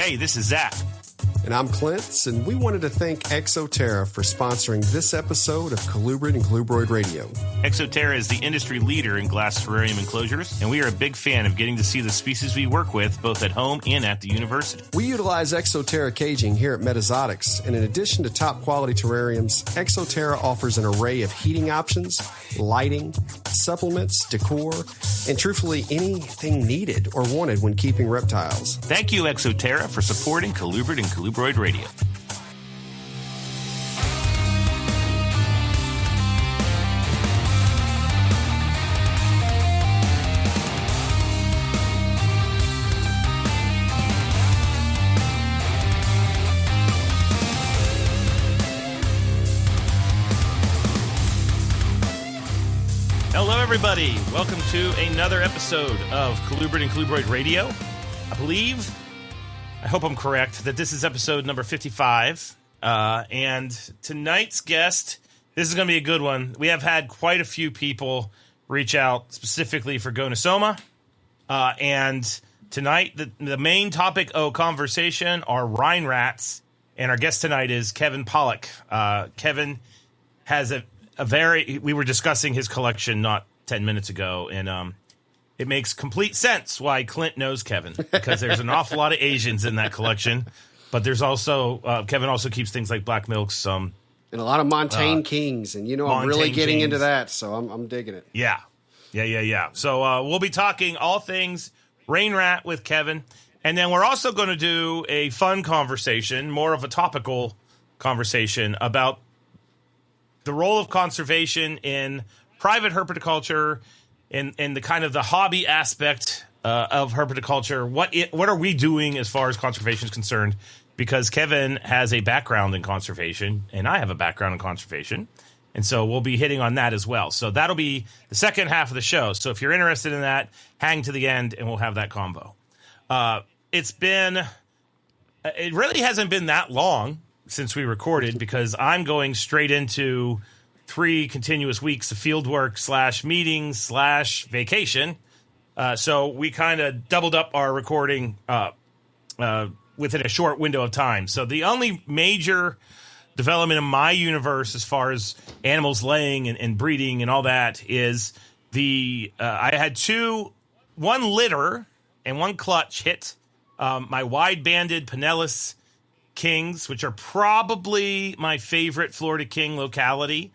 Hey, this is Zach. And I'm Clint, and we wanted to thank Exoterra for sponsoring this episode of Colubrid and Colubroid Radio. Exoterra is the industry leader in glass terrarium enclosures, and we are a big fan of getting to see the species we work with both at home and at the university. We utilize Exoterra caging here at Metazotics, and in addition to top quality terrariums, Exoterra offers an array of heating options, lighting, supplements, decor, and truthfully anything needed or wanted when keeping reptiles. Thank you, Exoterra, for supporting Colubrid and Colubroid Radio. Hello, everybody. Welcome to another episode of Colubrid and Colubroid Radio. I hope I'm correct, that this is episode number 55. And tonight's guest, this is going to be a good one. We have had quite a few people reach out specifically for Gonosoma. And tonight, the main topic of conversation are Rein Rats. And our guest tonight is Kevin Pollack. Kevin has we were discussing his collection not 10 minutes ago, and it makes complete sense why Clint knows Kevin, because there's an awful lot of Asians in that collection, but there's also, Kevin also keeps things like Black Milks. And a lot of Montane Kings, and I'm really getting into that, so I'm digging it. Yeah. So we'll be talking all things Rein Rat with Kevin, and then we're also going to do a fun conversation, more of a topical conversation about the role of conservation in private herpetoculture, in the kind of the hobby aspect of herpetoculture. What are we doing as far as conservation is concerned? Because Kevin has a background in conservation, and I have a background in conservation, and so we'll be hitting on that as well. So that'll be the second half of the show. So if you're interested in that, hang to the end, and we'll have that combo. It really hasn't been that long since we recorded, because I'm going straight into 3 continuous weeks of field work / meetings / vacation. So we kind of doubled up our recording within a short window of time. So the only major development in my universe as far as animals laying and breeding and all that is I had one litter and one clutch hit my wide-banded Pinellas Kings, which are probably my favorite Florida King locality.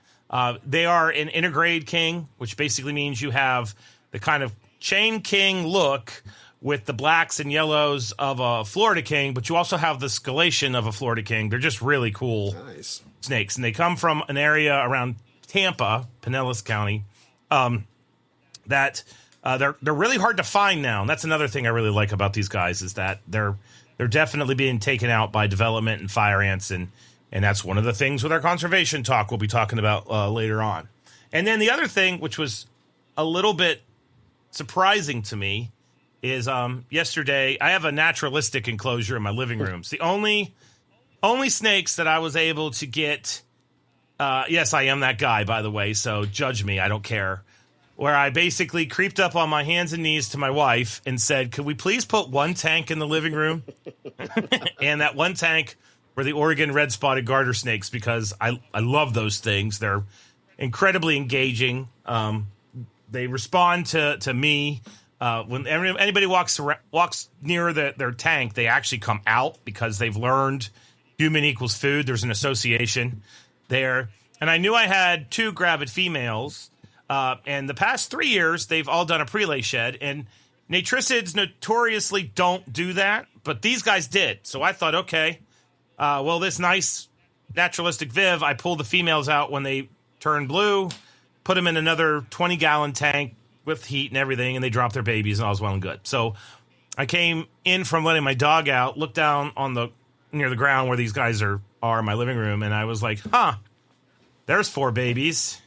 They are an intergrade king, which basically means you have the kind of chain king look with the blacks and yellows of a Florida King, but you also have the scalation of a Florida King. They're just really cool snakes, and they come from an area around Tampa, Pinellas County, that they're really hard to find now. And that's another thing I really like about these guys, is that they're definitely being taken out by development and fire ants, and that's one of the things with our conservation talk we'll be talking about later on. And then the other thing, which was a little bit surprising to me, is yesterday I have a naturalistic enclosure in my living room. It's the only snakes that I was able to get. Yes, I am that guy, by the way, so judge me, I don't care. Where I basically creeped up on my hands and knees to my wife and said, could we please put one tank in the living room? And that one tank were the Oregon red-spotted garter snakes, because I love those things. They're incredibly engaging. They respond to me. When anybody walks near their tank, they actually come out because they've learned human equals food. There's an association there. And I knew I had 2 gravid females. And the past 3 years, they've all done a prelay shed, and natricids notoriously don't do that, but these guys did. So I thought, okay, this nice naturalistic Viv, I pulled the females out when they turned blue, put them in another 20-gallon tank with heat and everything, and they dropped their babies, and all was well and good. So I came in from letting my dog out, looked down near the ground where these guys are in my living room, and I was like, there's 4 babies.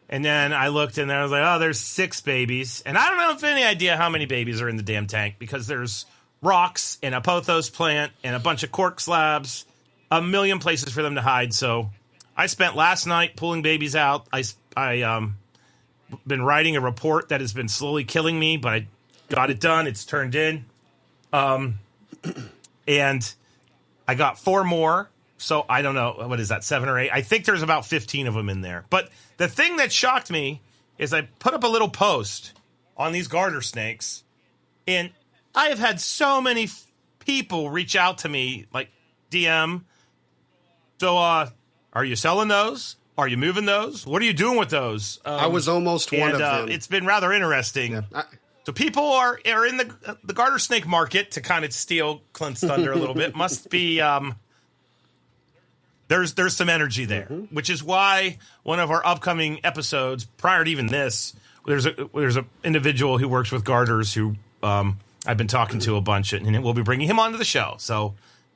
And then I looked, and I was like, there's 6 babies. And I don't have any idea how many babies are in the damn tank, because there's rocks and a pothos plant and a bunch of cork slabs, a million places for them to hide. So I spent last night pulling babies out. I been writing a report that has been slowly killing me, but I got it done. It's turned in. And I got 4 more. So I don't know. What is that, 7 or 8? I think there's about 15 of them in there. But the thing that shocked me is I put up a little post on these garter snakes. And I have had so many people reach out to me, like DM. So are you selling those? Are you moving those? What are you doing with those? I was almost one of them. It's been rather interesting. Yeah. So people are in the garter snake market, to kind of steal Clint's thunder a little bit. Must be there's some energy there, which is why one of our upcoming episodes, prior to even this, there's a individual who works with garters who I've been talking to a bunch, and we'll be bringing him onto the show. So.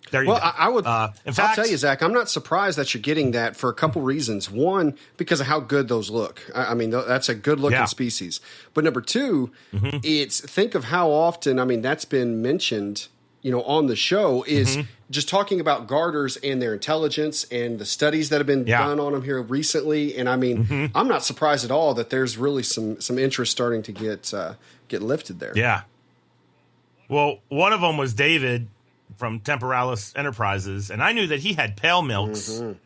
There you go. I would. In fact, I'll tell you, Zach, I'm not surprised that you're getting that for a couple reasons. One, because of how good those look. I mean, that's a good looking species. But number two, it's think of how often. I mean, that's been mentioned, on the show is just talking about garters and their intelligence and the studies that have been done on them here recently. And I mean, I'm not surprised at all that there's really some interest starting to get lifted there. Yeah. Well, one of them was David from Temporalis Enterprises, and I knew that he had pale milks, and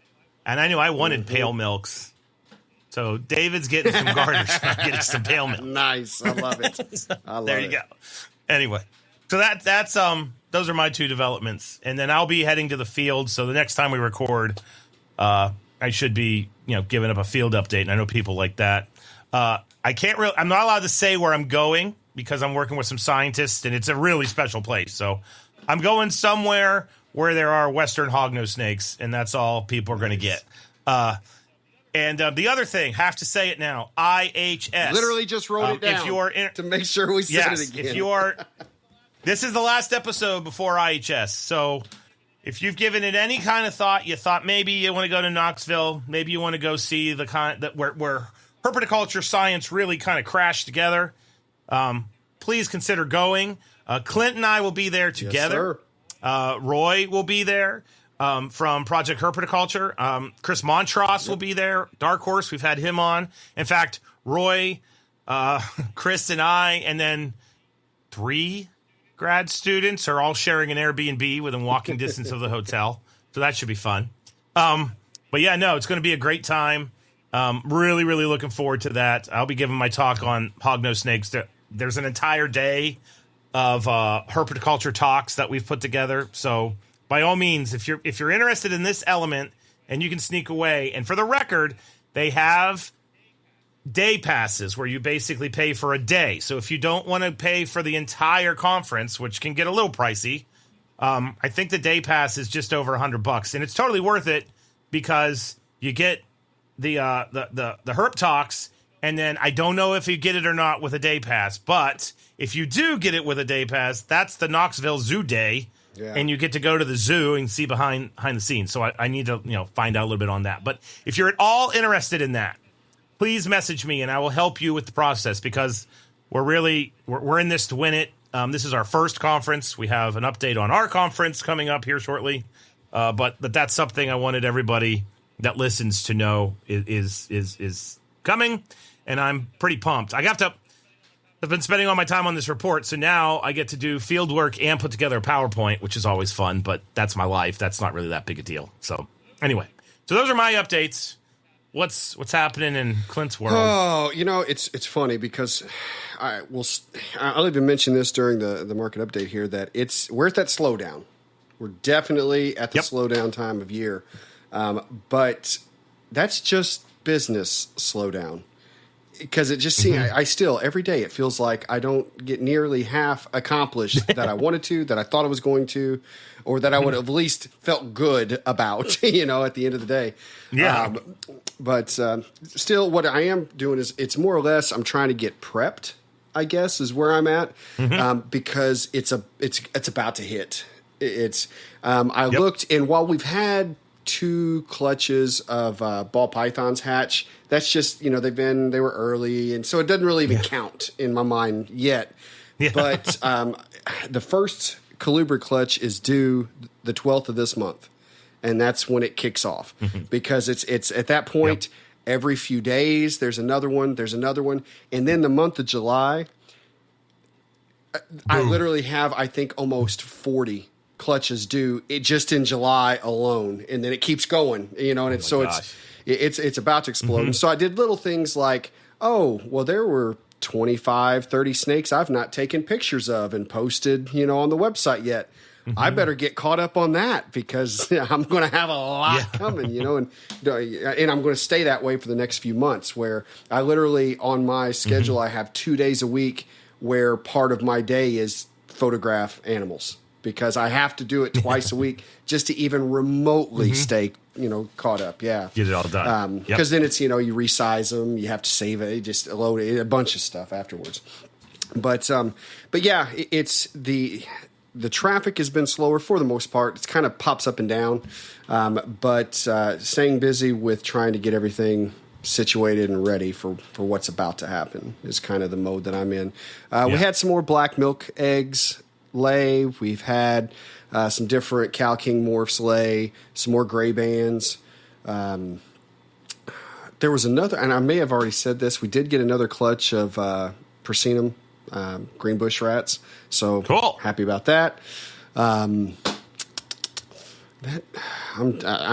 I knew I wanted pale milks. So David's getting some garters, I'm getting some pale milk. Nice, I love it. There you go. Anyway, so that's those are my 2 developments, and then I'll be heading to the field. So the next time we record, I should be giving up a field update, and I know people like that. I'm not allowed to say where I'm going because I'm working with some scientists, and it's a really special place. So. I'm going somewhere where there are Western hognose snakes, and that's all people are going to get. And the other thing, have to say it now, IHS. Literally just wrote it down to make sure we said it again. This is the last episode before IHS, so if you've given it any kind of thought, you thought maybe you want to go to Knoxville, maybe you want to go see the kind that where herpetoculture science really kind of crashed together, please consider going. Clint and I will be there together. Yes, Roy will be there from Project Herpetoculture. Chris Montross will be there. Dark Horse, we've had him on. In fact, Roy, Chris, and I, and then 3 grad students are all sharing an Airbnb within walking distance of the hotel. So that should be fun. But yeah, no, it's going to be a great time. Really, really looking forward to that. I'll be giving my talk on hognose snakes. There's an entire day of herpetoculture talks that we've put together. So by all means, if you're interested in this element and you can sneak away, and for the record, they have day passes where you basically pay for a day. So if you don't want to pay for the entire conference, which can get a little pricey, I think the day pass is just over $100, and it's totally worth it because you get the herp talks. And then I don't know if you get it or not with a day pass, but if you do get it with a day pass, that's the Knoxville Zoo Day, and you get to go to the zoo and see behind the scenes. So I need to find out a little bit on that. But if you're at all interested in that, please message me and I will help you with the process because we're in this to win it. This is our first conference. We have an update on our conference coming up here shortly, but that's something I wanted everybody that listens to know is coming. And I'm pretty pumped. I've been spending all my time on this report, so now I get to do field work and put together a PowerPoint, which is always fun, but that's my life. That's not really that big a deal. So anyway, so those are my updates. What's happening in Clint's world? Oh, it's funny because I'll even mention this during the market update here that we're at that slowdown. We're definitely at the slowdown time of year, but that's just business slowdown. Because it just seems, I still, every day, it feels like I don't get nearly half accomplished that I wanted to, that I thought I was going to, or that I would have at least felt good about, at the end of the day. Yeah. But still, what I am doing is it's more or less I'm trying to get prepped, I guess, is where I'm at, because it's about to hit. I looked, and while we've had 2 clutches of ball pythons hatch. That's just, they were early, and so it doesn't really even count in my mind yet. Yeah. But the first Colubrid clutch is due the 12th of this month, and that's when it kicks off because it's at that point every few days there's another one, and then the month of July, I literally have I think almost 40 clutches do it just in July alone, and then it keeps going, and it's about to explode. And so I did little things like, oh, well, there were 25, 30 snakes I've not taken pictures of and posted, on the website yet. I better get caught up on that because I'm going to have a lot coming, and I'm going to stay that way for the next few months, where I literally on my schedule, I have 2 days a week where part of my day is photograph animals, because I have to do it twice a week just to even remotely stay, caught up. Yeah. Get it all done. Because then it's, you resize them, you have to save it, just load it, a bunch of stuff afterwards. But yeah, it's the traffic has been slower for the most part. It kind of pops up and down. But staying busy with trying to get everything situated and ready for what's about to happen is kind of the mode that I'm in. We had some more black milk eggs lay. We've had some different Cal King morphs lay, some more gray bands. There was another, and I may have already said this, we did get another clutch of Persinum green bush rats. So cool. Happy about that. I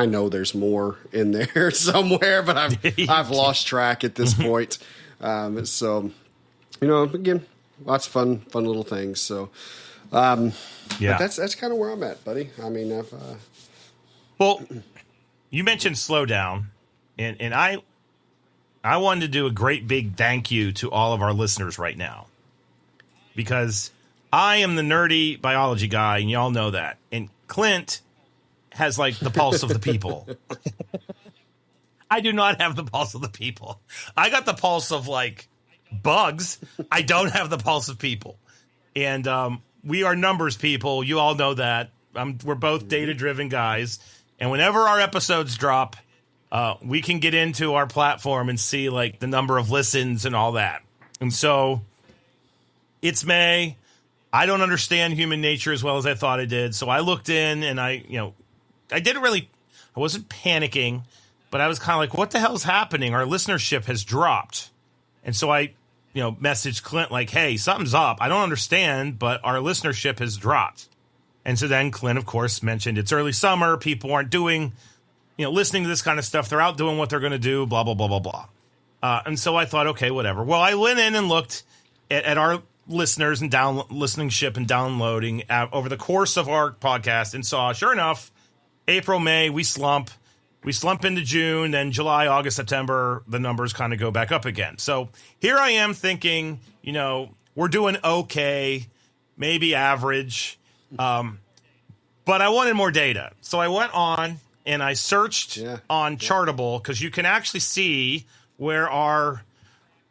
know there's more in there somewhere, but I've lost track at this point. So, again, lots of fun little things. So, but that's kind of where I'm at, buddy. I mean, well, you mentioned slow down, and I wanted to do a great big thank you to all of our listeners right now, because I am the nerdy biology guy, and y'all know that. And Clint has like the pulse of the people. I do not have the pulse of the people. I got the pulse of like bugs. I don't have the pulse of people. And we are numbers people. You all know that. We're both data-driven guys. And whenever our episodes drop, we can get into our platform and see like the number of listens and all that. And so it's May. I don't understand human nature as well as I thought I did. So I looked in and I wasn't panicking, but I was kind of like, what the hell's happening? Our listenership has dropped. And so I, messaged Clint like, hey, something's up. I don't understand, but our listenership has dropped. And so then Clint, of course, mentioned it's early summer. People aren't doing, listening to this kind of stuff. They're out doing what they're going to do, blah, blah, blah, blah, blah. And so I thought, okay, whatever. Well, I went in and looked at our listeners and listening ship and downloading over the course of our podcast and saw, sure enough, April, May, we slump into June, then July, August, September, the numbers kind of go back up again. So here I am thinking, we're doing okay, maybe average, but I wanted more data. So I went on and I searched on Chartable, because you can actually see where our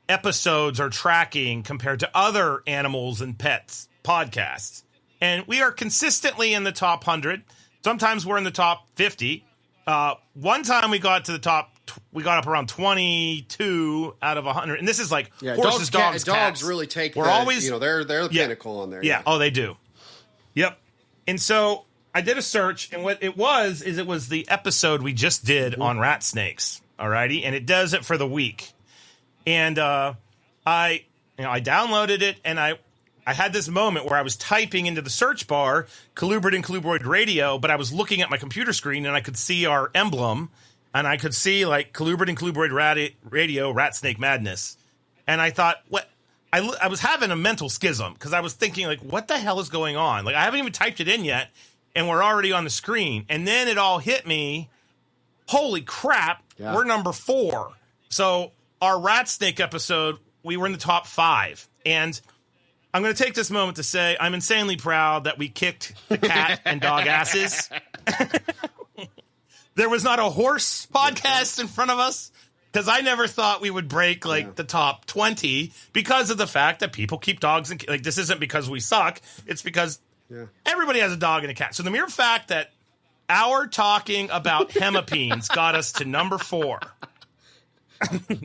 episodes are tracking compared to other animals and pets podcasts. And we are consistently in the top 100. Sometimes we're in the top 50. One time we got to the top, we got up around 22 out of 100. And this is like horses, dogs, cats. Really take we're always, they're the pinnacle on there. Yeah. Oh, they do. Yep. And so I did a search, and what it was the episode we just did on rat snakes. Alrighty. And it does it for the week. And I downloaded it, and I had this moment where I was typing into the search bar Colubrid and Colubroid radio, but I was looking at my computer screen, and I could see our emblem, and I could see like Colubrid and Colubroid radio, Rat Snake Madness. And I thought, what? I was having a mental schism, because I was thinking, like, what the hell is going on? Like, I haven't even typed it in yet, and we're already on the screen. And then it all hit me. Holy crap, we're number 4. So our rat snake episode, we were in the top 5. And I'm going to take this moment to say I'm insanely proud that we kicked the cat and dog asses. There was not a horse podcast in front of us, because I never thought we would break the top 20 because of the fact that people keep dogs. And like, this isn't because we suck. It's because everybody has a dog and a cat. So the mere fact that our talking about hemipines got us to number 4.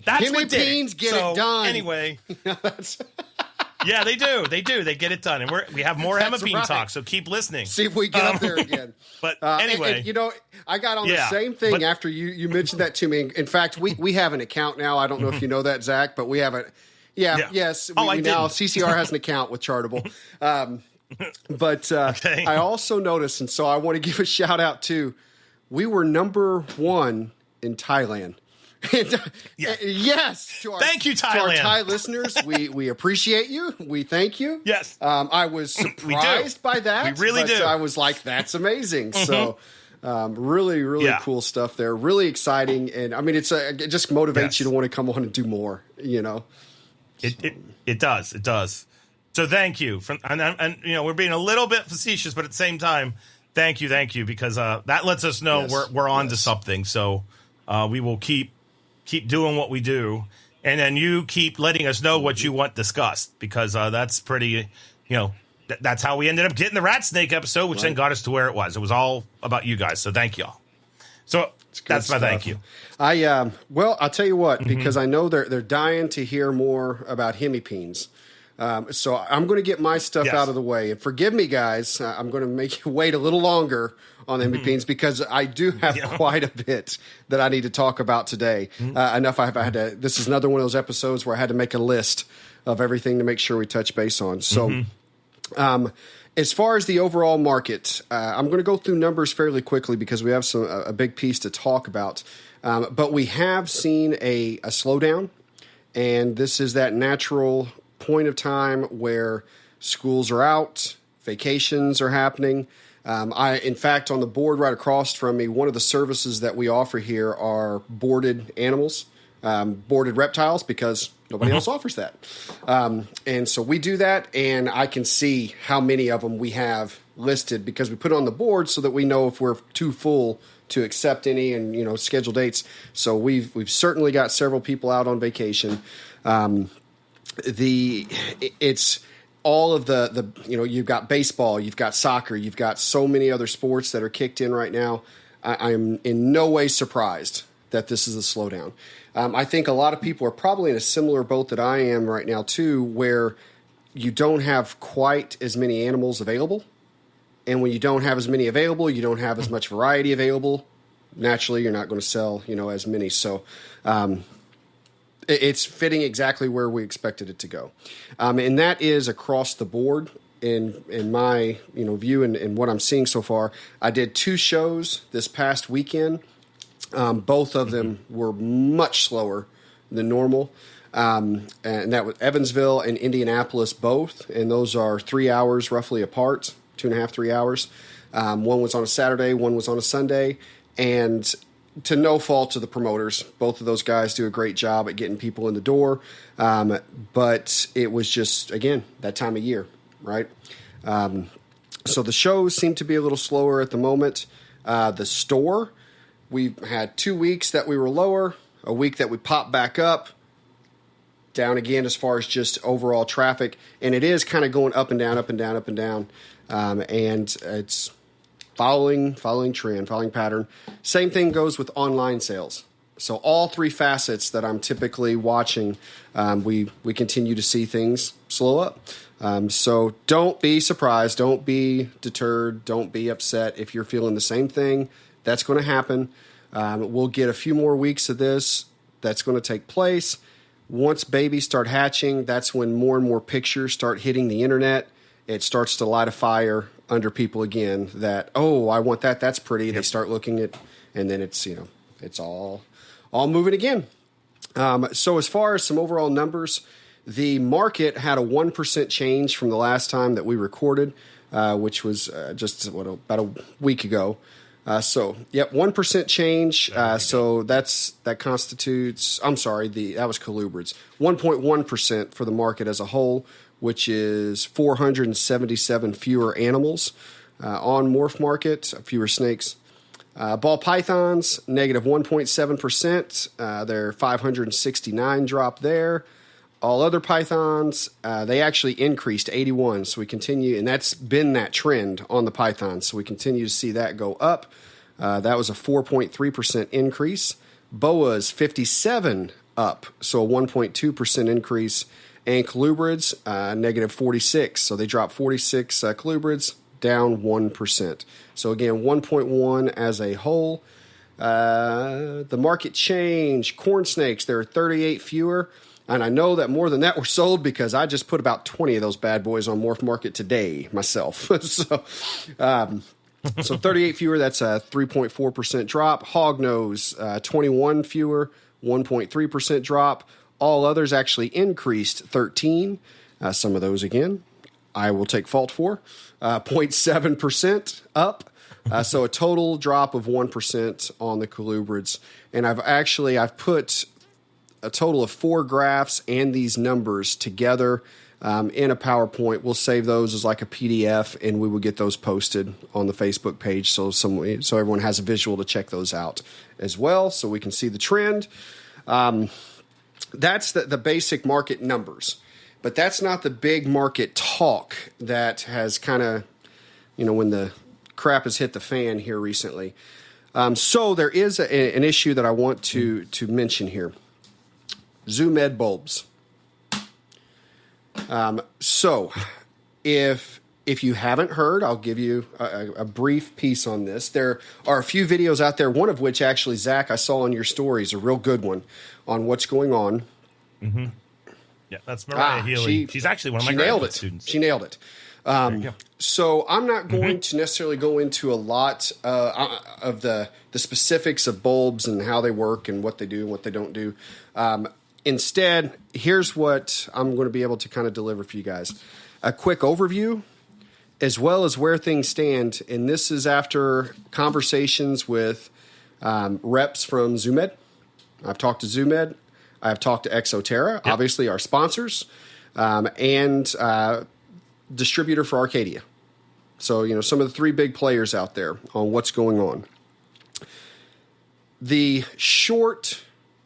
That's what did it. Get it done. Anyway, yeah, they do. They get it done, and we have more hemipene talk. So keep listening. See if we get up there again. But anyway, and, I got on the same thing after you mentioned that to me. In fact, we have an account now. I don't know if you know that, Zach, but we have a. Yes. I now CCR has an account with Chartable. But Okay. I also noticed, and so I want to give a shout out to, we were number 1 in Thailand. And, yes, to our, Thank you, to our Thailand. Thai listeners, we appreciate you. We thank you. Yes. I was surprised by that. We really do. I was like, that's amazing. So really, really cool stuff there. Really exciting. And I mean, it just motivates you to want to come on and do more, you know. It does. It does. So thank you. And you know, we're being a little bit facetious, but at the same time, thank you, because that lets us know we're on to something. So we will keep doing what we do, and then you keep letting us know what you want discussed, because that's pretty, you know, that's how we ended up getting the rat snake episode, which then got us to where it was. It was all about you guys. So thank y'all. So that's my thank you. Well, I'll tell you what, because I know they're dying to hear more about hemipenes. So I'm going to get my stuff out of the way. And forgive me, guys. I'm going to make you wait a little longer on the hemipenes, because I do have quite a bit that I need to talk about today. Enough I've had to. This is another one of those episodes where I had to make a list of everything to make sure we touch base on. So as far as the overall market, I'm going to go through numbers fairly quickly because we have a big piece to talk about. But we have seen a slowdown, and this is that natural point of time where schools are out, vacations are happening. In fact, on the board right across from me, one of the services that we offer here are boarded animals, boarded reptiles, because nobody else offers that. And so we do that, and I can see how many of them we have listed because we put it on the board so that we know if we're too full to accept any and, you know, schedule dates. So we've certainly got several people out on vacation. It's all of the you know, you've got baseball, you've got soccer, you've got so many other sports that are kicked in right now. I'm in no way surprised that this is a slowdown. I think a lot of people are probably in a similar boat that I am right now too, where you don't have quite as many animals available. And when you don't have as many available, you don't have as much variety available. Naturally, you're not going to sell, you know, as many. So, it's fitting exactly where we expected it to go. And that is across the board in my, you know, view and what I'm seeing so far. I did 2 shows this past weekend. Both of them were much slower than normal. And that was Evansville and Indianapolis both. And those are 3 hours roughly apart, 2.5, 3 hours. One was on a Saturday, one was on a Sunday. And to no fault of the promoters, both of those guys do a great job at getting people in the door. But it was just, again, that time of year, right? So the shows seem to be a little slower at the moment. The store, we've had 2 weeks that we were lower, a week that we popped back up, down again as far as just overall traffic. And it is kind of going up and down, up and down, up and down. And it's following trend, following pattern. Same thing goes with online sales. So all 3 facets that I'm typically watching, we continue to see things slow up. So don't be surprised. Don't be deterred. Don't be upset if you're feeling the same thing. That's going to happen. We'll get a few more weeks of this. That's going to take place. Once babies start hatching, that's when more and more pictures start hitting the internet. It starts to light a fire under people again that, oh, I want that. That's pretty. Yep. They start looking at, and then it's, you know, it's all moving again. So as far as some overall numbers, the market had a 1% change from the last time that we recorded, which was just about a week ago. 1% change. So that constitutes, that was Colubrids, 1.1% for the market as a whole, which is 477 fewer animals on morph market, fewer snakes. Ball pythons, negative 1.7%. They're 569 drop there. All other pythons, they actually increased 81. So we continue, and that's been that trend on the pythons. So we continue to see that go up. That was a 4.3% increase. Boas, 57 up, so a 1.2% increase. And colubrids, negative 46. So they dropped 46 colubrids, down 1%. So again, 1.1 as a whole. The market change, corn snakes, there are 38 fewer. And I know that more than that were sold because I just put about 20 of those bad boys on Morph Market today myself. So 38 fewer, that's a 3.4% drop. Hognose, 21 fewer, 1.3% drop. All others actually increased 13. Some of those, again, I will take fault for. 0.7% up. So a total drop of 1% on the colubrids. And I've put a total of 4 graphs and these numbers together in a PowerPoint. We'll save those as like a PDF, and we will get those posted on the Facebook page so everyone has a visual to check those out as well, so we can see the trend. That's the basic market numbers, but that's not the big market talk that has kind of, when the crap has hit the fan here recently. So there is an issue that I want to mention here. Zoo Med bulbs. So if you haven't heard, I'll give you a brief piece on this. There are a few videos out there, one of which actually, Zach, I saw on your stories, a real good one on what's going on. Mm-hmm. Yeah, that's Mariah Healy. She's actually one of my graduate students. She nailed it. So I'm not going to necessarily go into a lot of the specifics of bulbs and how they work and what they do and what they don't do. Instead, here's what I'm going to be able to kind of deliver for you guys. A quick overview, as well as where things stand. And this is after conversations with reps from Zoo Med. I've talked to Zoo Med. I've talked to Exoterra, obviously our sponsors, and distributor for Arcadia. So, some of the 3 big players out there on what's going on. The short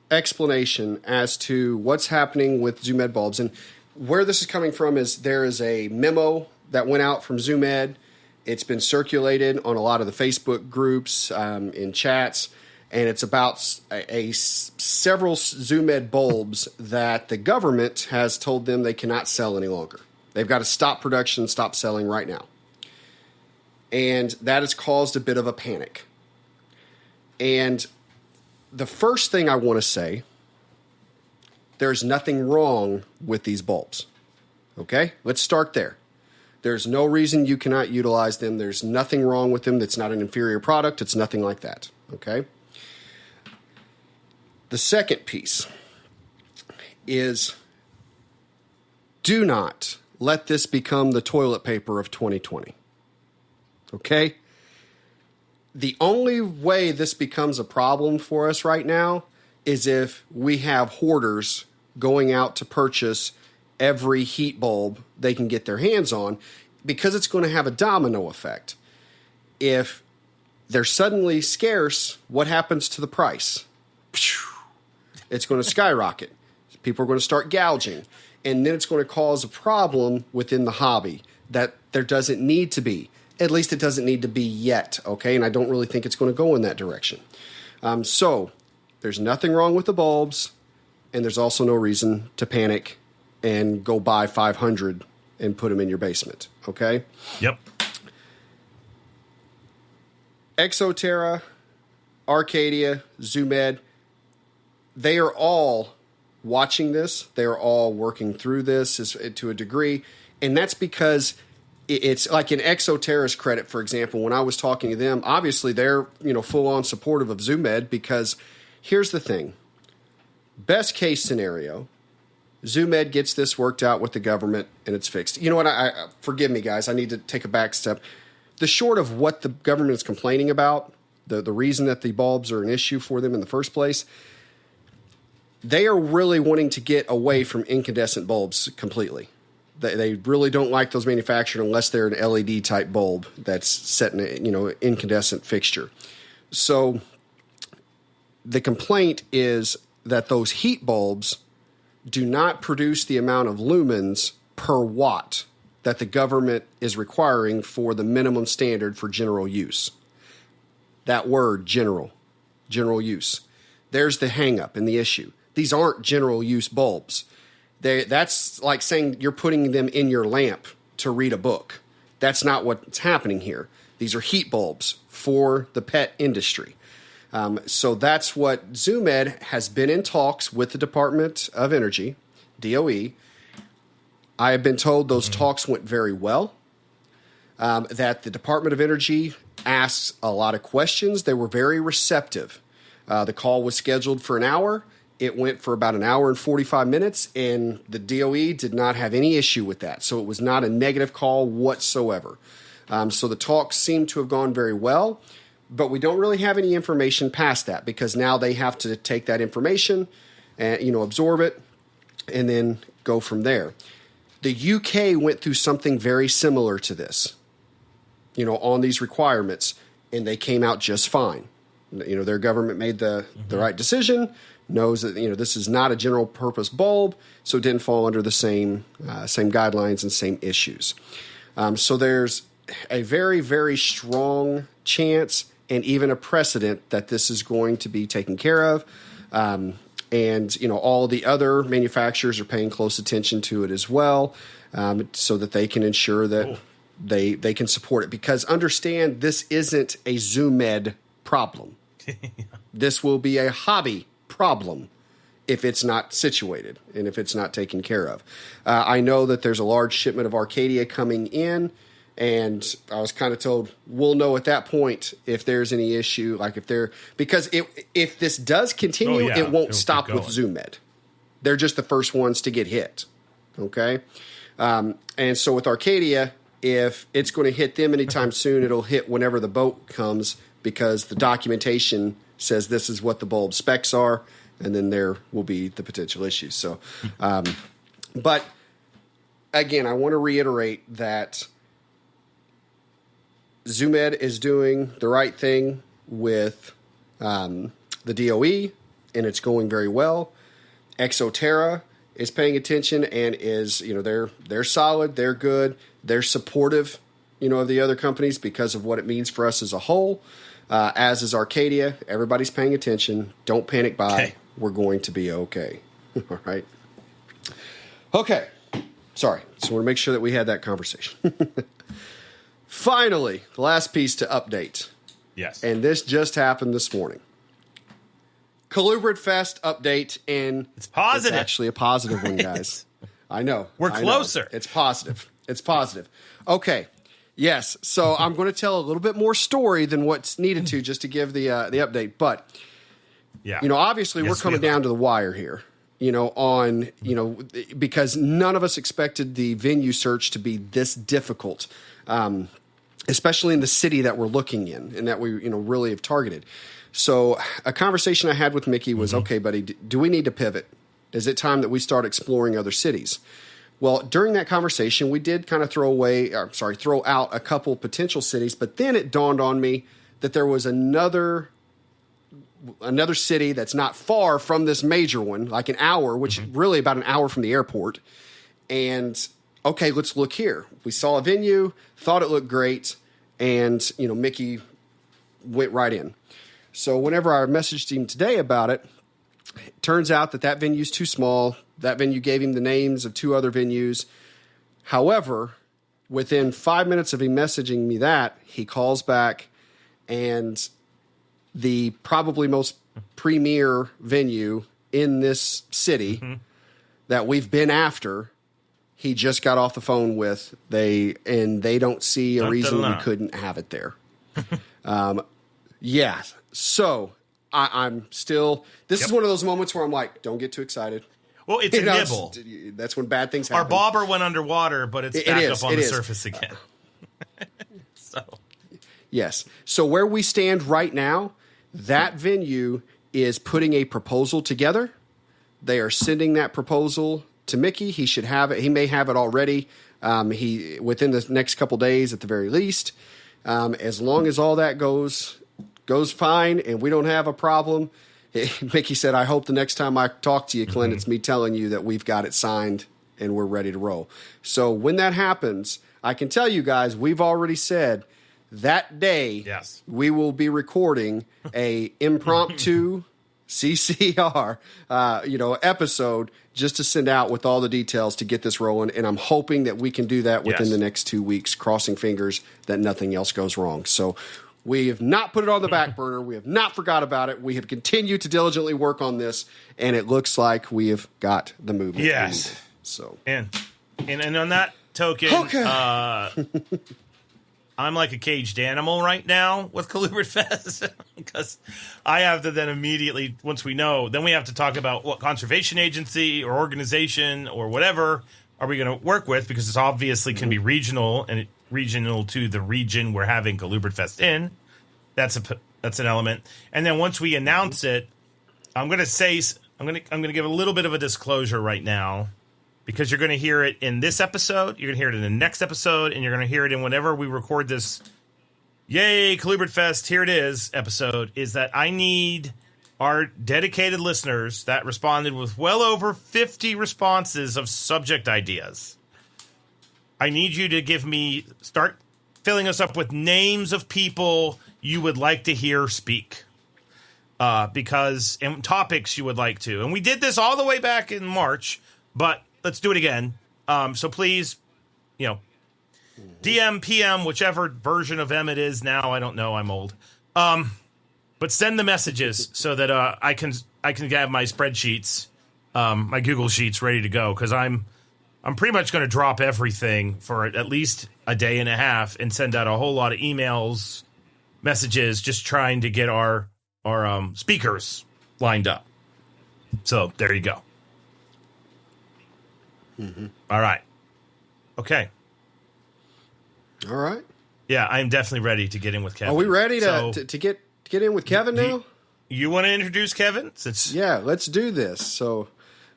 explanation as to what's happening with Zoo Med bulbs and where this is coming from is there is a memo that went out from Zoo Med. It's been circulated on a lot of the Facebook groups, in chats, and it's about several Zoo Med bulbs that the government has told them they cannot sell any longer. They've got to stop production, stop selling right now. And that has caused a bit of a panic. And the first thing I want to say, there's nothing wrong with these bulbs. Okay? Let's start there. There's no reason you cannot utilize them. There's nothing wrong with them. That's not an inferior product. It's nothing like that. Okay? The second piece is do not let this become the toilet paper of 2020. Okay? The only way this becomes a problem for us right now is if we have hoarders going out to purchase every heat bulb they can get their hands on, because it's going to have a domino effect. If they're suddenly scarce, what happens to the price? It's going to skyrocket. People are going to start gouging. And then it's going to cause a problem within the hobby that there doesn't need to be. At least it doesn't need to be yet, okay? And I don't really think it's going to go in that direction. So there's nothing wrong with the bulbs, and there's also no reason to panic and go buy 500 and put them in your basement, okay? Yep. Exoterra, Arcadia, Zoo Med, they are all watching this. They are all working through this to a degree, and that's because it's like in Exoterra's credit, for example, when I was talking to them, obviously they're, full-on supportive of Zoo Med because here's the thing. Best case scenario, Zoo Med gets this worked out with the government and it's fixed. You know what? I forgive me, guys. I need to take a back step. The short of what the government is complaining about, the reason that the bulbs are an issue for them in the first place, they are really wanting to get away from incandescent bulbs completely. They really don't like those manufactured unless they're an LED type bulb that's set in an incandescent fixture. So the complaint is that those heat bulbs do not produce the amount of lumens per watt that the government is requiring for the minimum standard for general use. That word, general use. There's the hang up and the issue. These aren't general use bulbs. That's like saying you're putting them in your lamp to read a book. That's not what's happening here. These are heat bulbs for the pet industry. So that's what Zoo Med has been in talks with the Department of Energy DOE. I have been told those talks went very well, that the Department of Energy asked a lot of questions. They were very receptive. The call was scheduled for an hour. It went for about an hour and 45 minutes, and the DOE did not have any issue with that. So it was not a negative call whatsoever. So the talks seem to have gone very well, but we don't really have any information past that because now they have to take that information and, absorb it and then go from there. The UK went through something very similar to this, on these requirements, and they came out just fine. Their government made the right decision, knows that, this is not a general purpose bulb, so it didn't fall under the same guidelines and same issues. So there's a very, very strong chance and even a precedent that this is going to be taken care of. And, all the other manufacturers are paying close attention to it as well, so that they can ensure that they can support it. Because understand, this isn't a ZooMed problem. This will be a hobby problem if it's not situated and if it's not taken care of. I know that there's a large shipment of Arcadia coming in, and I was kind of told we'll know at that point if there's any issue, because if this does continue, it won't stop with ZooMed. They're just the first ones to get hit. Okay. And so with Arcadia, if it's going to hit them anytime soon, it'll hit whenever the boat comes, because the documentation says this is what the bulb specs are, and then there will be the potential issues. So, but again, I want to reiterate that ZooMed is doing the right thing with the DOE, and it's going very well. Exoterra is paying attention and is, they're solid, they're good, they're supportive, of the other companies because of what it means for us as a whole. As is Arcadia. Everybody's paying attention. Don't panic buy. Okay. We're going to be okay. All right. Okay. Sorry. Just want to make sure that we had that conversation. Finally, the last piece to update. Yes. And this just happened this morning. Colubrid Fest update, and it's positive. It's actually a positive one, guys. I know. We're closer. Know. It's positive. It's positive. Okay. Yes. So I'm going to tell a little bit more story than what's needed to just to give the update. But, obviously we're coming down to the wire here, because none of us expected the venue search to be this difficult, especially in the city that we're looking in and that we, really have targeted. So a conversation I had with Mickey was, okay, buddy, do we need to pivot? Is it time that we start exploring other cities? Well, during that conversation, we did kind of throw out a couple potential cities, but then it dawned on me that there was another city that's not far from this major one, like an hour, which really about an hour from the airport. And okay, let's look here. We saw a venue, thought it looked great, and Mickey went right in. So whenever I messaged him today about it, it turns out that venue's too small. That venue gave him the names of 2 other venues. However, within 5 minutes of him messaging me that, he calls back, and the probably most premier venue in this city that we've been after, he just got off the phone with. They don't see a reason we couldn't have it there. Yeah. So I'm still. This is one of those moments where I'm like, don't get too excited. Well, it's a nibble. That's when bad things happen. Our bobber went underwater, but it's back up on the surface again. Yes. So where we stand right now, that venue is putting a proposal together. They are sending that proposal to Mickey. He should have it. He may have it already. Within the next couple days at the very least. As long as all that goes fine and we don't have a problem. Mickey said, I hope the next time I talk to you, Clint, it's me telling you that we've got it signed and we're ready to roll. So when that happens, I can tell you guys, we've already said that day we will be recording a impromptu CCR, episode just to send out with all the details to get this rolling. And I'm hoping that we can do that within the next 2 weeks, crossing fingers that nothing else goes wrong. So We have not put it on the back burner. We have not forgot about it. We have continued to diligently work on this, and it looks like we have got the movement. Yes. Needed. So and on that token, okay. I'm like a caged animal right now with Colubrid Fest because I have to then immediately, once we know, then we have to talk about what conservation agency or organization or whatever are we going to work with, because it's obviously can be regional and regional to the region we're having Colubrid Fest in. That's an element. And then once we announce it, I'm going to give a little bit of a disclosure right now, because you're going to hear it in this episode, you're going to hear it in the next episode, and you're going to hear it in whenever we record this Yay Colubrid Fest, here it is episode, is that I need our dedicated listeners that responded with well over 50 responses of subject ideas. I need you to start filling us up with names of people you would like to hear speak. And topics you would like to. And we did this all the way back in March, but let's do it again. So please, DM, PM, whichever version of M it is now. I don't know. I'm old. But send the messages so that I can have my spreadsheets, my Google Sheets ready to go, because I'm pretty much going to drop everything for at least a day and a half and send out a whole lot of emails, messages, just trying to get our speakers lined up. So there you go. Mm-hmm. All right. Okay. All right. Yeah, I'm definitely ready to get in with Kevin. Are we ready to get in with Kevin now? You want to introduce Kevin? Yeah, let's do this. So,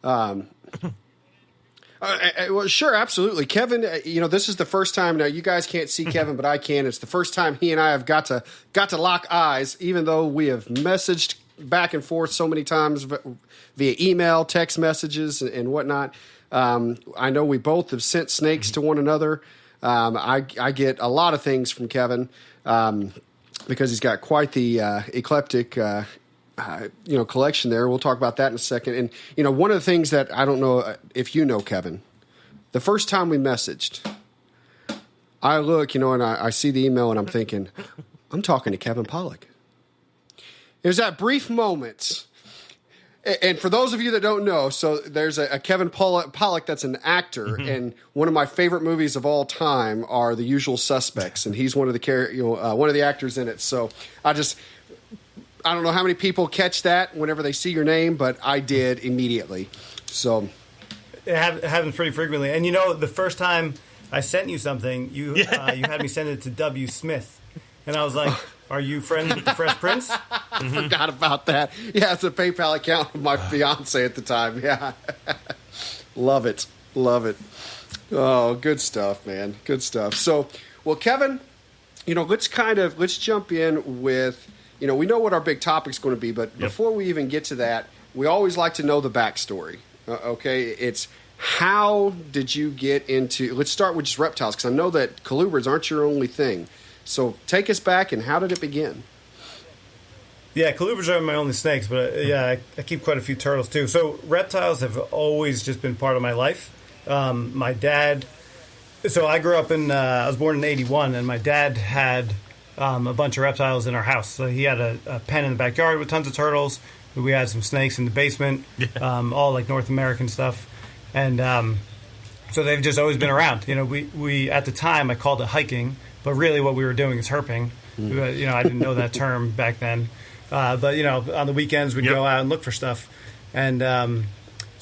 well, sure, absolutely. Kevin, this is the first time. Now, you guys can't see Kevin, but I can. It's the first time he and I have got to lock eyes, even though we have messaged back and forth so many times via email, text messages, and whatnot. I know we both have sent snakes to one another. I get a lot of things from Kevin because he's got quite the eclectic collection there. We'll talk about that in a second. And, one of the things that I don't know if you know, Kevin, the first time we messaged, I look, and I see the email and I'm thinking, I'm talking to Kevin Pollack. There's that brief moment. And for those of you that don't know, so there's a Kevin Pollack that's an actor, Mm-hmm. and one of my favorite movies of all time are The Usual Suspects, and he's one of the actors in it. So I don't know how many people catch that whenever they see your name, but I did immediately. So it happens pretty frequently. And the first time I sent you something, you had me send it to W. Smith, and I was like, "Are you friends with the Fresh Prince?" I forgot about that. Yeah, it's a PayPal account of my fiance at the time. Yeah, love it. Oh, good stuff, man. Good stuff. So, well, Kevin, let's jump in with. We know what our big topic's going to be, but before we even get to that, we always like to know the backstory. Okay, it's how did you get into? Let's start with just reptiles, because I know that colubrids aren't your only thing. So take us back, and how did it begin? Yeah, colubrids are my only snakes, but I keep quite a few turtles too. So reptiles have always just been part of my life. My dad, so I grew up I was born in 81, and my dad had a bunch of reptiles in our house. So he had a pen in the backyard with tons of turtles. We had some snakes in the basement, all like North American stuff. And so they've just always been around. We at the time I called it hiking, but really what we were doing is herping. I didn't know that term back then. But on the weekends we'd go out and look for stuff. And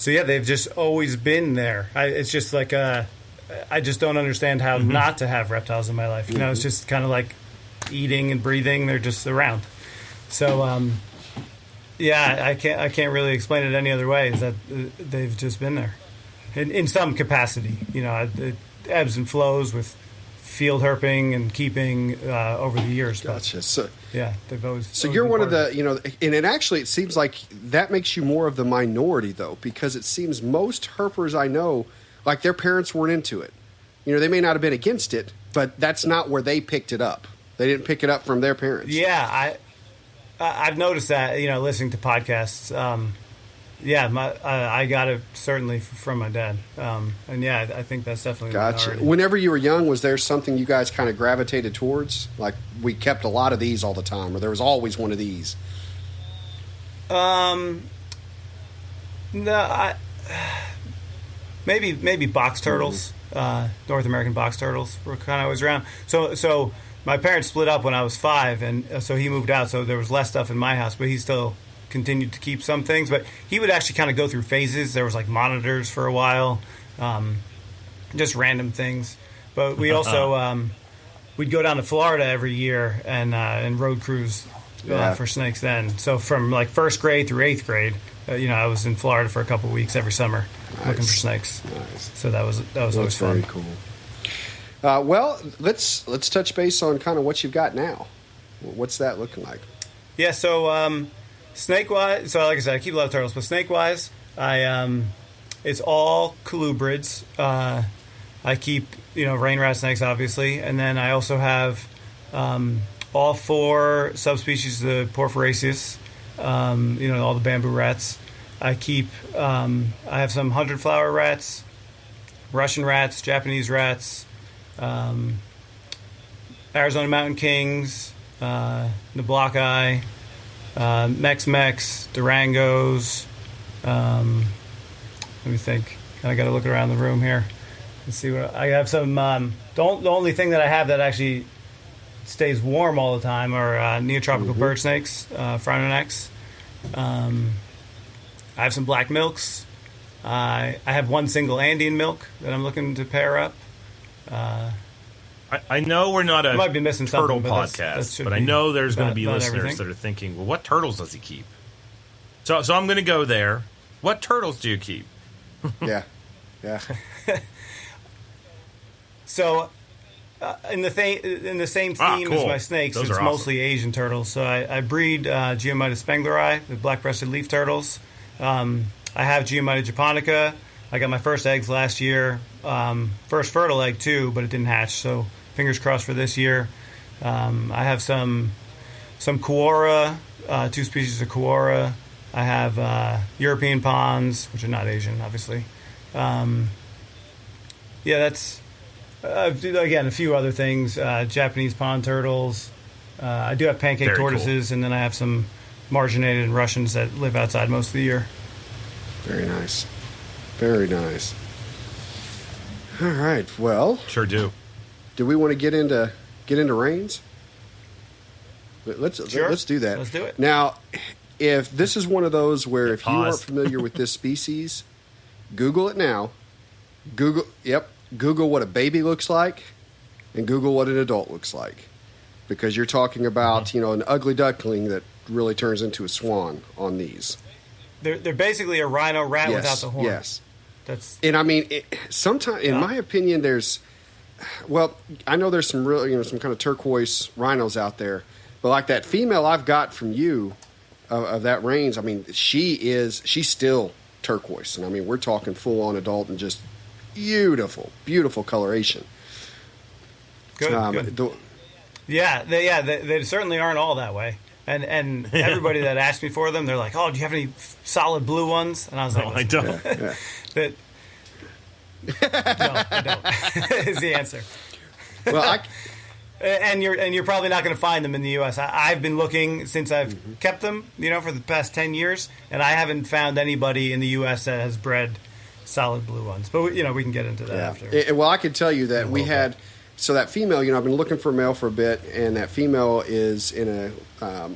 they've just always been there. It's just like I just don't understand how not to have reptiles in my life. It's just kind of like eating and breathing. They're just around. So I can't really explain it any other way. Is that they've just been there in some capacity. It ebbs and flows with field herping and keeping over the years. Gotcha. They've always. So you're one of the, and it seems like that makes you more of the minority, though, because it seems most herpers I know, like their parents weren't into it. They may not have been against it, but that's not where they picked it up. They didn't pick it up from their parents. Yeah, I've noticed that, listening to podcasts. Yeah, I got it certainly from my dad, and yeah, I think that's definitely a Gotcha. minority. Whenever you were young, was there something you guys kind of gravitated towards? Like we kept a lot of these all the time, or there was always one of these? No, maybe box turtles, North American box turtles were kind of always around. So my parents split up when I was 5, and so he moved out. So there was less stuff in my house, but he still continued to keep some things. But he would actually kind of go through phases. There was like monitors for a while, just random things. But we also we'd go down to Florida every year and road cruise for snakes. Then, so from like 1st grade through 8th grade. I was in Florida for a couple of weeks every summer looking for snakes. Nice. So that was always fun. Very cool. Well, let's touch base on kind of what you've got now. What's that looking like? Yeah. So snake wise, so like I said, I keep a lot of turtles, but snake wise, it's all colubrids. I keep Rein Rat snakes obviously, and then I also have all 4 subspecies of the Porphyraceus. All the bamboo rats. I keep. I have some 100-flower rats, Russian rats, Japanese rats, Arizona Mountain Kings, Nablaki, Mex, Durangos. Let me think. I got to look around the room here and see what I have. Some. The only thing that I have that actually stays warm all the time are neotropical bird snakes, Phrynonex. I have some black milks. I have one single Andean milk that I'm looking to pair up. I know we're not a might be missing turtle but podcast, but I know there's going to be listeners everything. that are thinking, well, what turtles does he keep? So I'm going to go there. What turtles do you keep? Yeah. So, in the same theme cool. as my snakes, Those it's are awesome. mostly Asian turtles. So I breed Geomitis spengleri, the black-breasted leaf turtles. I have Geomitis japonica. I got my first eggs last year. First fertile egg too, but it didn't hatch. So fingers crossed for this year. I have some Kuora, 2 species of Kuora. I have European ponds, which are not Asian, obviously. That's again a few other things. Japanese pond turtles. I do have pancake Very tortoises, and then I have some marginated Russians that live outside most of the year. Very nice. Very nice. All right. Well, Sure do. do we want to get into reins? Let's do that. Let's do it. Now, if this is one of those where if you aren't Pause. familiar with this species, Google it now. Google what a baby looks like, and Google what an adult looks like, because you're talking about an ugly duckling that really turns into a swan on these. They're basically a rhino rat without the horn. Yes. That's And I mean, sometimes, in my opinion, I know there's some real, some kind of turquoise rhinos out there, but like that female I've got from you of that range, I mean, she's still turquoise, and I mean, we're talking full on adult and just beautiful, beautiful coloration. good. Good. They certainly aren't all that way. And everybody that asked me for them, they're like, "Oh, do you have any solid blue ones?" And I was like, No, I don't. No, I don't. Is the answer. Well, And you're probably not going to find them in the U.S. I've been looking since I've kept them, for the past 10 years, and I haven't found anybody in the U.S. that has bred solid blue ones. But we can get into that after. Well, I can tell you that we had. So that female, I've been looking for a male for a bit, and that female is in a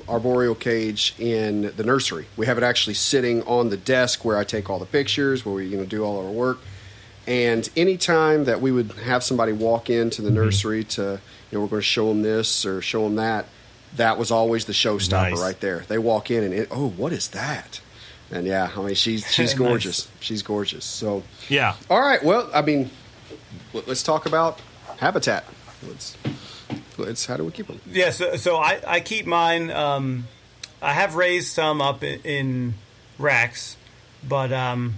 arboreal cage in the nursery. We have it actually sitting on the desk where I take all the pictures, where we do all our work. And anytime that we would have somebody walk into the nursery to, we're going to show them this or show them that, that was always the showstopper right there. They walk in and, what is that? And yeah, I mean, she's gorgeous. Nice. She's gorgeous. So Yeah. All right. Well, I mean, let's talk about habitat. Let's how do we keep them? Yeah, so I keep mine. I have raised some up in racks, but I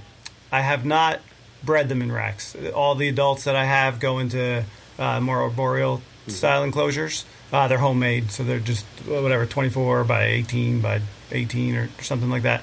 have not bred them in racks. All the adults that I have go into more arboreal style enclosures. They're homemade, so they're just 24 by 18 by 18 or something like that.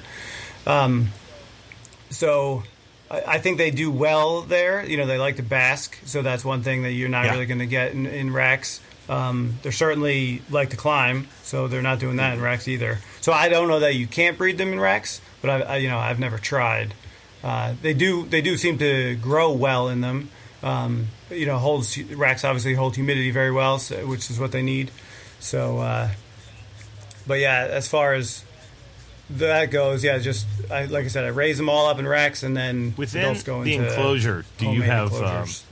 So I think they do well there. You know, they like to bask, so that's one thing that you're not really going to get in racks. They certainly like to climb, so they're not doing that in racks either. So I don't know that you can't breed them in racks, but I've never tried. They do seem to grow well in them. Racks obviously hold humidity very well, which is what they need. So, but yeah, as far as that goes, like I said, I raise them all up in racks, and then within go the into enclosure, do you have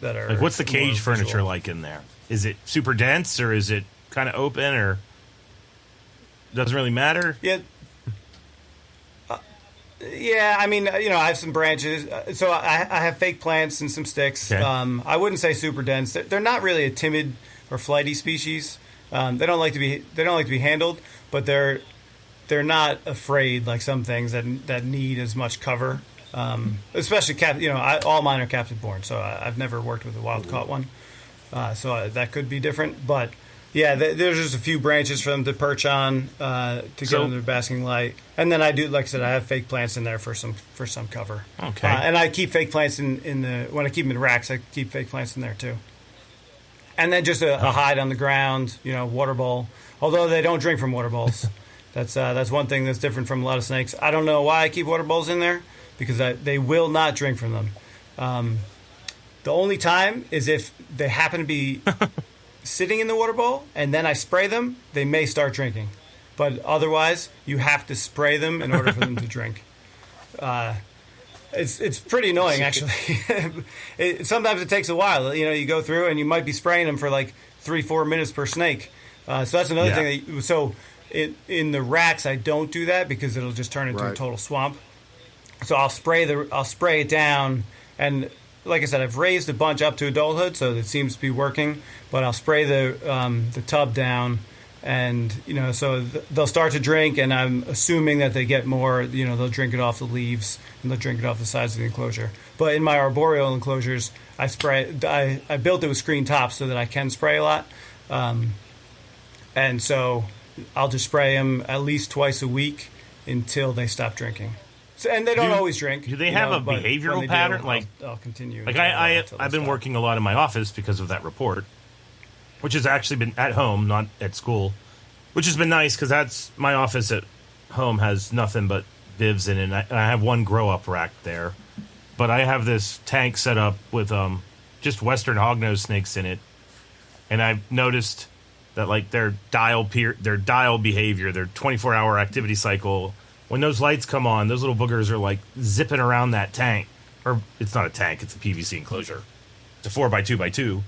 that are like what's the cage more furniture visual. like in there? Is it super dense or is it kind of open or doesn't really matter? Yeah. Yeah, I mean, I have some branches. So I have fake plants and some sticks. Okay. I wouldn't say super dense. They're not really a timid or flighty species. They don't like to be handled, but they're not afraid like some things that need as much cover. Especially all mine are captive born, so I've never worked with a wild caught one. So that could be different, but yeah, there's just a few branches for them to perch on to get them their basking light, and then I do, like I said, I have fake plants in there for some cover. Okay, and I keep fake plants in the when I keep them in racks, I keep fake plants in there too. And then just a hide on the ground, water bowl. Although they don't drink from water bowls, that's one thing that's different from a lot of snakes. I don't know why I keep water bowls in there because they will not drink from them. The only time is if they happen to be sitting in the water bowl and then I spray them, they may start drinking. But otherwise, you have to spray them in order for them to drink. It's pretty annoying, actually. Sometimes it takes a while. You go through and you might be spraying them for like 3-4 minutes per snake. So that's another thing. In the racks, I don't do that because it'll just turn into a total swamp. So I'll spray it down, and like I said, I've raised a bunch up to adulthood, so it seems to be working. But I'll spray the tub down, and so they'll start to drink, and I'm assuming that they get more. They'll drink it off the leaves and they'll drink it off the sides of the enclosure. But in my arboreal enclosures, I built it with screen tops so that I can spray a lot, and so I'll just spray them at least twice a week until they stop drinking. So, and they don't always drink. Do they have a behavioral pattern? I'll continue. Like I've been working a lot in my office because of that report, which has actually been at home, not at school, which has been nice because that's my office at home has nothing but bivs in it. And I have one grow up rack there, but I have this tank set up with just Western hognose snakes in it, and I've noticed that like their dial behavior, their 24-hour activity cycle. When those lights come on, those little boogers are like zipping around that tank. Or it's not a tank, it's a PVC enclosure. It's a 4x2x2.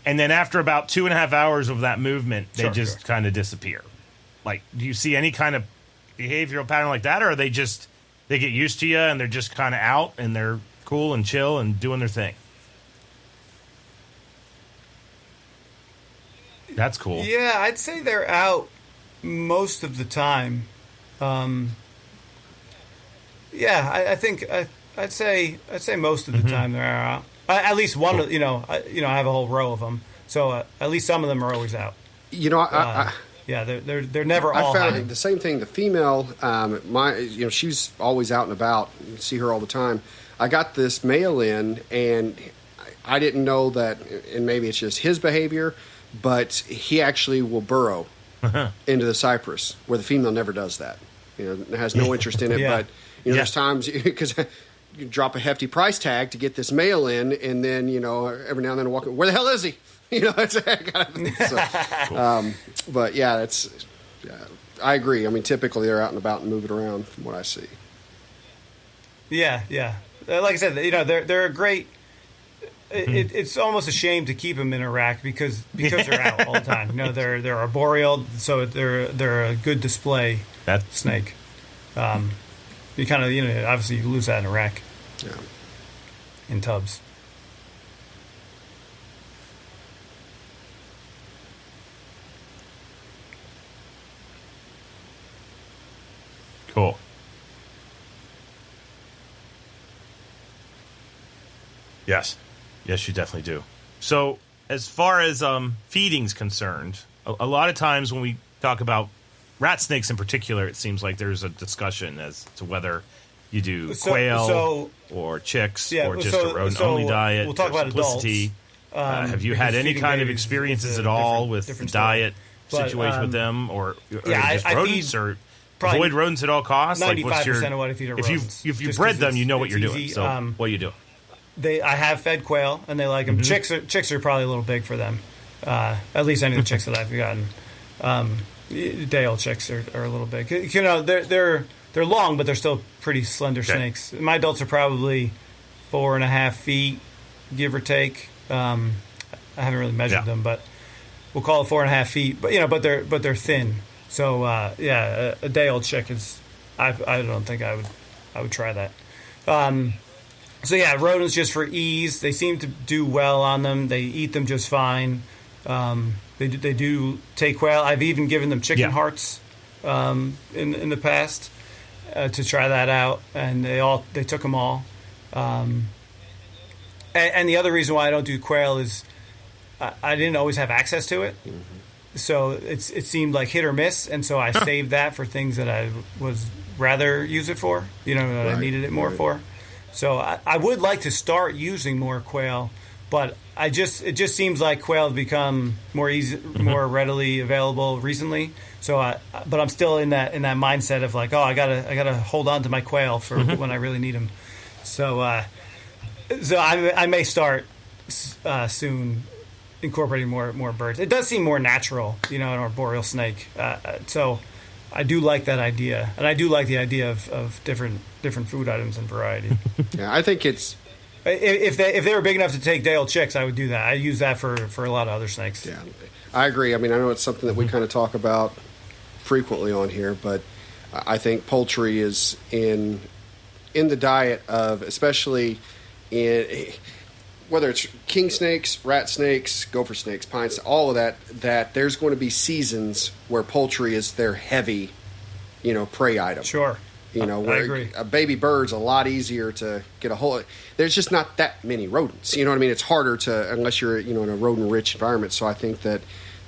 And then after about 2.5 hours of that movement, they just kind of disappear. Like, do you see any kind of behavioral pattern like that? Or are they get used to you and they're just kind of out and they're cool and chill and doing their thing? That's cool. Yeah, I'd say they're out most of the time. I think I'd say most of the time they're out. At least one. Cool. I have a whole row of them, so at least some of them are always out. They're never all. I found the same thing. The female, she's always out and about. You see her all the time. I got this male in, and I didn't know that, and maybe it's just his behavior, but he actually will burrow into the cypress, where the female never does that. Has no interest in it. But there's times because you drop a hefty price tag to get this male in, and then every now and then I walk. Where the hell is he? That's that kind of thing. So, but I agree. I mean, typically they're out and about and moving around from what I see. Yeah. Like I said, they're a great. It's almost a shame to keep them in a rack because they're out all the time. They're arboreal, so they're a good display snake. You kind of obviously you lose that in a rack. Yeah. In tubs. Cool. Yes, you definitely do. So, as far as feeding's concerned, a lot of times when we talk about rat snakes in particular, it seems like there's a discussion as to whether you do quail or chicks or just a rodent-only diet? We'll talk about simplicity. adults. Have you had any kind of experiences at all with the diet situation with them, or just rodents, or avoid rodents at all costs? 95% of what I feed are rodents. If you bred them, you know what you're doing. Easy. So what are you doing? I have fed quail, and they like them. Chicks are probably a little big for them. At least any of the chicks that I've gotten. Day-old chicks are a little big. You know, they're long, but they're still pretty slender snakes. My adults are probably 4.5 feet, give or take. I haven't really measured them, but we'll call it 4.5 feet. But they're thin. So a day-old chick is. I don't think I would try that. Rodents just for ease. They seem to do well on them. They eat them just fine. They do take quail. I've even given them chicken hearts in the past to try that out, and they took them all. And the other reason why I don't do quail is I didn't always have access to it, so it seemed like hit or miss, and so I saved that for things that I was rather use it for. That I needed it more for. So I would like to start using more quail, but it just seems like quail have become more readily available recently. So but I'm still in that mindset of like, I gotta hold on to my quail for when I really need them. So I may start soon incorporating more birds. It does seem more natural, in an arboreal snake. So I do like that idea, and I do like the idea of different food items and variety. Yeah, I think it's. If they were big enough to take day-old chicks, I would do that. I use that for a lot of other snakes. Yeah, I agree. I mean, I know it's something that we kind of talk about frequently on here, but I think poultry is in the diet of, especially in whether it's king snakes, rat snakes, gopher snakes, pine snakes, all of that there's going to be seasons where poultry is their heavy, prey item. Sure. Where I agree. A baby bird's a lot easier to get a hold of. There's just not that many rodents. You know what I mean? It's harder to, unless you're, in a rodent-rich environment. So I think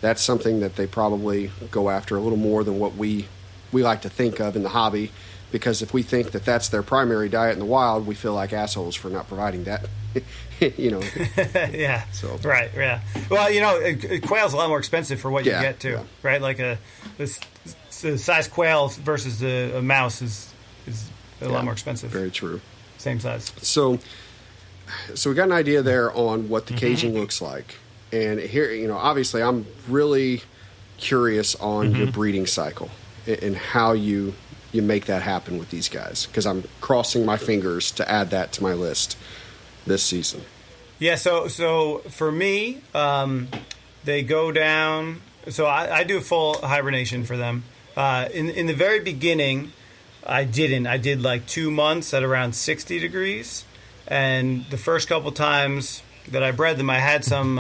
that's something that they probably go after a little more than what we like to think of in the hobby. Because if we think that that's their primary diet in the wild, we feel like assholes for not providing that. Yeah. So. Right. Yeah. Well, quail's a lot more expensive for what you get too. Yeah. Right. Like the size quail versus a mouse is a lot more expensive. Very true. Same size. So we got an idea there on what the caging looks like, and here, obviously, I'm really curious on your breeding cycle and how you make that happen with these guys, because I'm crossing my fingers to add that to my list this season. Yeah. So for me, they go down. So I do a full hibernation for them. In the very beginning, I didn't. I did like 2 months at around 60 degrees, and the first couple times that I bred them, I had some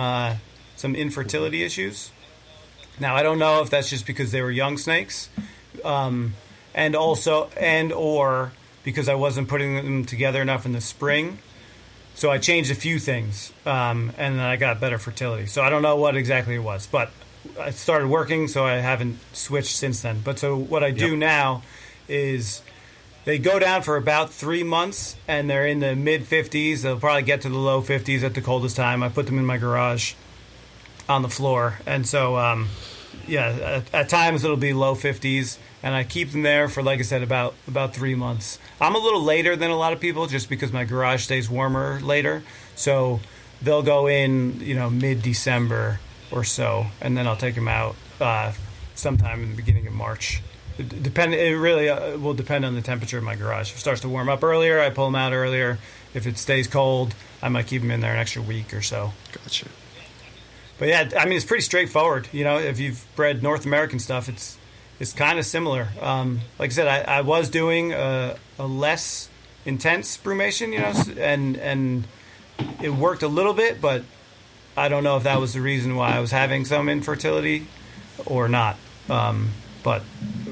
infertility issues. Now I don't know if that's just because they were young snakes, and or because I wasn't putting them together enough in the spring. So I changed a few things, and then I got better fertility. So I don't know what exactly it was, but I started working, so I haven't switched since then. But so what I do now is they go down for about 3 months, and they're in the mid-50s. They'll probably get to the low 50s at the coldest time. I put them in my garage on the floor. And so, at times it'll be low 50s, and I keep them there for, like I said, about 3 months. I'm a little later than a lot of people just because my garage stays warmer later. So they'll go in, mid-December or so, and then I'll take them out sometime in the beginning of March. It really will depend on the temperature of my garage. If it starts to warm up earlier, I pull them out earlier. If it stays cold, I might keep them in there an extra week or so. Gotcha. But yeah, I mean, it's pretty straightforward. If you've bred North American stuff, it's kind of similar. Like I said, I was doing a less intense brumation, and it worked a little bit, but I don't know if that was the reason why I was having some infertility or not. But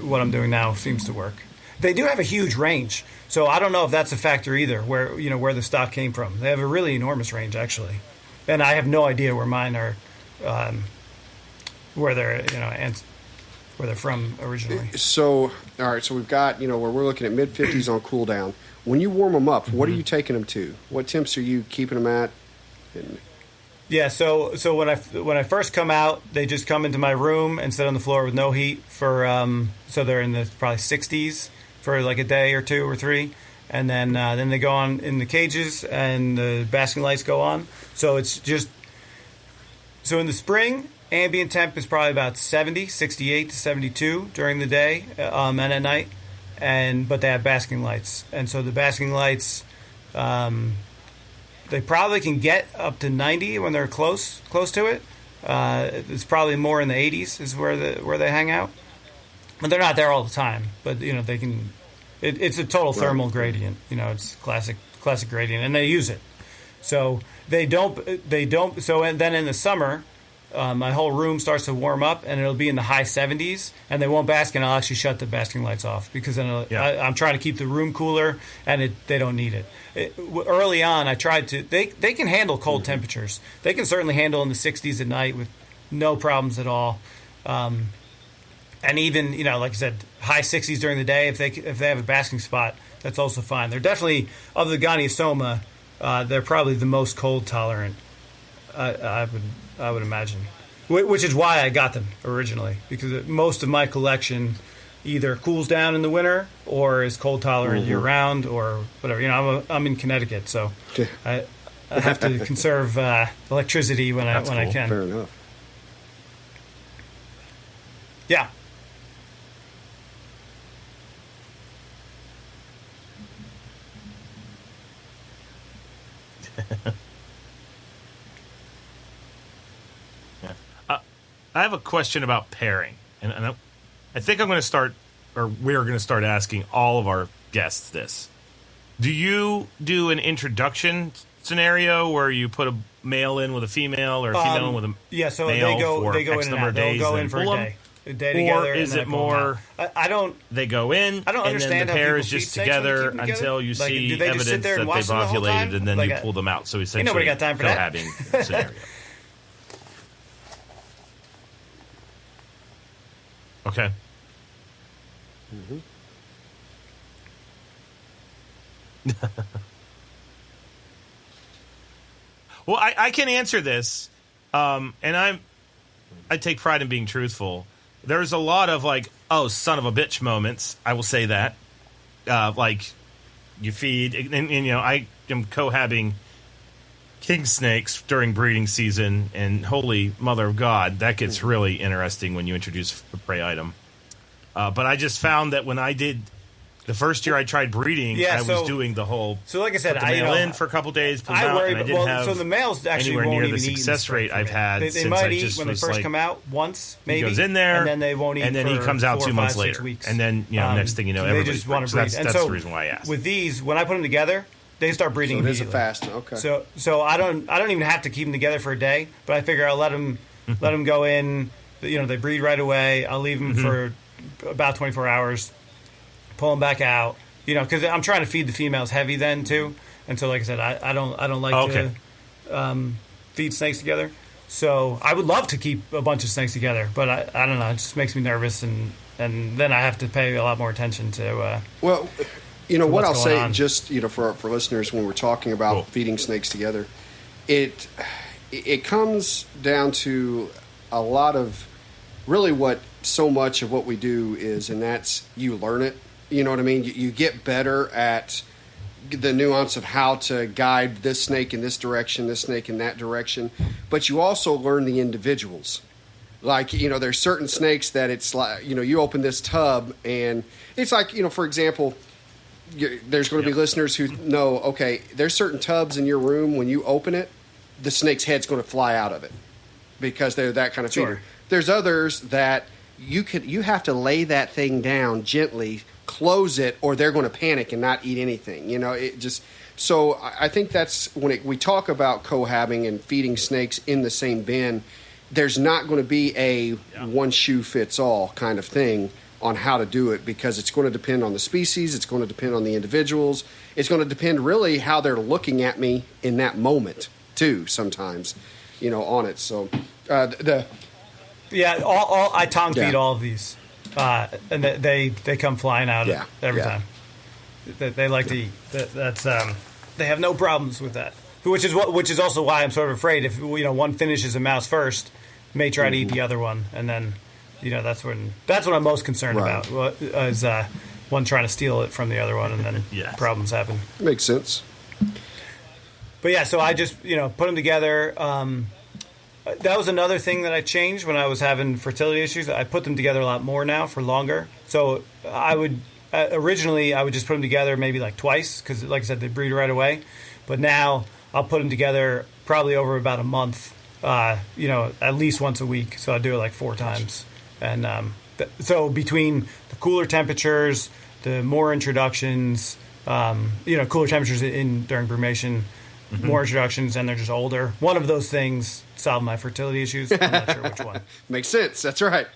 what I'm doing now seems to work. They do have a huge range, so I don't know if that's a factor either, where the stock came from. They have a really enormous range, actually. And I have no idea where mine are, where they're from originally. So, all right, so we've got, where we're looking at mid-50s on cool down. when you warm them up, what are you taking them to? What temps are you keeping them at? And Yeah, so when I first come out, they just come into my room and sit on the floor with no heat for so they're in the probably 60s for like a day or 2 or 3, and then they go on in the cages and the basking lights go on. So it's just in the spring, ambient temp is probably about 68 to 72 during the day and at night, but they have basking lights, and so the basking lights. They probably can get up to 90 when they're close to it. It's probably more in the 80s is where they hang out, but they're not there all the time. But they can. It's a total thermal gradient. It's classic gradient, and they use it. So they don't. So and then in the summer, my whole room starts to warm up, and it'll be in the high 70s, and they won't bask, and I'll actually shut the basking lights off because then I'm trying to keep the room cooler, and they don't need it. Early on, I tried to. They can handle cold temperatures. They can certainly handle in the 60s at night with no problems at all. And even like I said, high 60s during the day. If they have a basking spot, that's also fine. They're definitely of the Goniosoma. They're probably the most cold tolerant. I would imagine, which is why I got them originally, because most of my collection either cools down in the winter or is cold tolerant year round or whatever. I'm in Connecticut, so I have to conserve electricity when I can. Fair enough. Yeah. I have a question about pairing, and I think I'm going to start, or we're going to start asking all of our guests this. Do you do an introduction scenario where you put a male in with a female or a female in with a male they go X in number of days? They'll go in for a day together. Or is it more? I don't. They go in, I don't and understand then the how pair people is just feed snakes when they together keep them together. until you Like, see do they just sit evidence there that and watch they've them the whole ovulated, time? and then Like you pull them out. So essentially, nobody got time for that. cohabiting scenario. Okay. Well, I can answer this, and I take pride in being truthful. There's a lot of like, oh, son of a bitch moments. I will say that, like you feed, and I am cohabiting king snakes during breeding season, and holy mother of God, that gets really interesting when you introduce a prey item. But I just found that when I did the first year I tried breeding, I was doing the whole. So, like I said, put the male in for a couple days, pull them out, and I didn't have so the males actually anywhere won't near even the success rate I've had They since might I eat just when they was first like, come out once, maybe. He goes in there, and then they won't eat. And then he for comes out 4, 2 5, months 6 later, weeks. and then next thing you know, they everybody's just want to breeding. breed. That's the reason why I asked. With these, when I put them together, they start breeding. So it is a immediately. fast. Okay. So I don't even have to keep them together for a day, but I figure I'll let them go in. They breed right away. I'll leave them for about 24 hours. Pull them back out. Because I'm trying to feed the females heavy then too, and so like I said, I don't like to feed snakes together. So I would love to keep a bunch of snakes together, but I don't know. It just makes me nervous, and then I have to pay a lot more attention to. Well, what I'll say, on. just for listeners, when we're talking about feeding snakes together, it comes down to a lot of really what so much of what we do is, and that's you learn it. You know what I mean? You get better at the nuance of how to guide this snake in this direction, this snake in that direction, but you also learn the individuals. Like, there's certain snakes that it's like, you open this tub and it's like, for example, there's going to be listeners who know, okay, there's certain tubs in your room, when you open it, the snake's head's going to fly out of it because they're that kind of feeder. There's others that you have to lay that thing down gently, close it, or they're going to panic and not eat anything. So I think that's when we talk about cohabbing and feeding snakes in the same bin, there's not going to be a one shoe fits all kind of thing on how to do it, because it's going to depend on the species, it's going to depend on the individuals, it's going to depend really how they're looking at me in that moment too sometimes, on it. So I tongue feed all of these, and they come flying out every time. that they like to eat. That's they have no problems with that. Which is also why I'm sort of afraid if one finishes a mouse first, may try to eat the other one, and then that's what I'm most concerned about is one trying to steal it from the other one, and then problems happen. Makes sense. But yeah, so I just put them together. That was another thing that I changed when I was having fertility issues. I put them together a lot more now for longer. So I would originally I would just put them together maybe like twice because, like I said, they breed right away. But now I'll put them together probably over about a month. At least once a week. So I do it like 4 times. And so between the cooler temperatures, the more introductions, cooler temperatures during brumation. More introductions, and they're just older. One of those things solved my fertility issues. I'm not sure which one. Makes sense. That's right.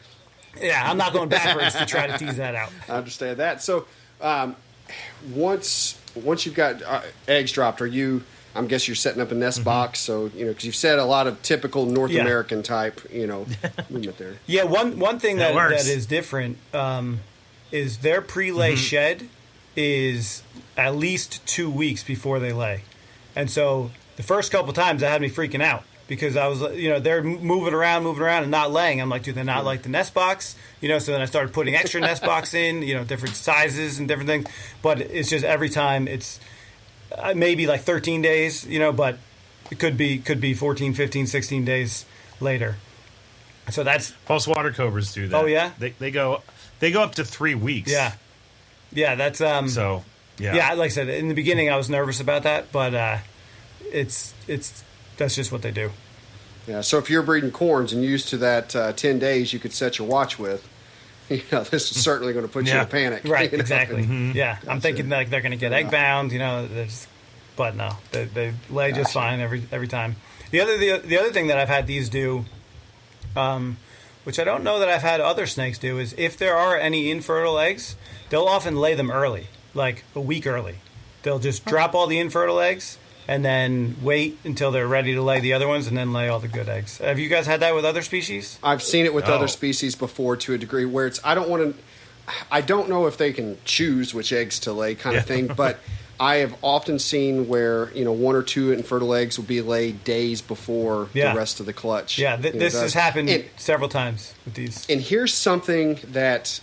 Yeah, I'm not going backwards to try to tease that out. I understand that. So once you've got eggs dropped, I'm guessing you're setting up a nest box. So, because you've said a lot of typical North American type, movement there. Yeah, one thing that is different is their pre-lay shed is at least 2 weeks before they lay. And so the first couple times that had me freaking out because I was, they're moving around and not laying. I'm like, do they not like the nest box? So then I started putting extra nest box in, different sizes and different things. But it's just every time it's maybe like 13 days, but it could be 14, 15, 16 days later. So that's most water cobras do that. Oh yeah, they go up to 3 weeks. Yeah. That's so. Yeah, like I said, in the beginning I was nervous about that, but it's that's just what they do. Yeah, so if you're breeding corns and used to that 10 days you could set your watch with, this is certainly going to put you in a panic. Right, exactly. Mm-hmm. Yeah, I'm thinking like they're going to get egg bound, but no, they lay just fine every time. The other thing that I've had these do, which I don't know that I've had other snakes do, is if there are any infertile eggs, they'll often lay them early. Like a week early. They'll just drop all the infertile eggs and then wait until they're ready to lay the other ones and then lay all the good eggs. Have you guys had that with other species? I've seen it with other species before to a degree where I don't know if they can choose which eggs to lay kind of thing, but I have often seen where, 1 or 2 infertile eggs will be laid days before the rest of the clutch. Yeah, this has happened several times with these. And here's something that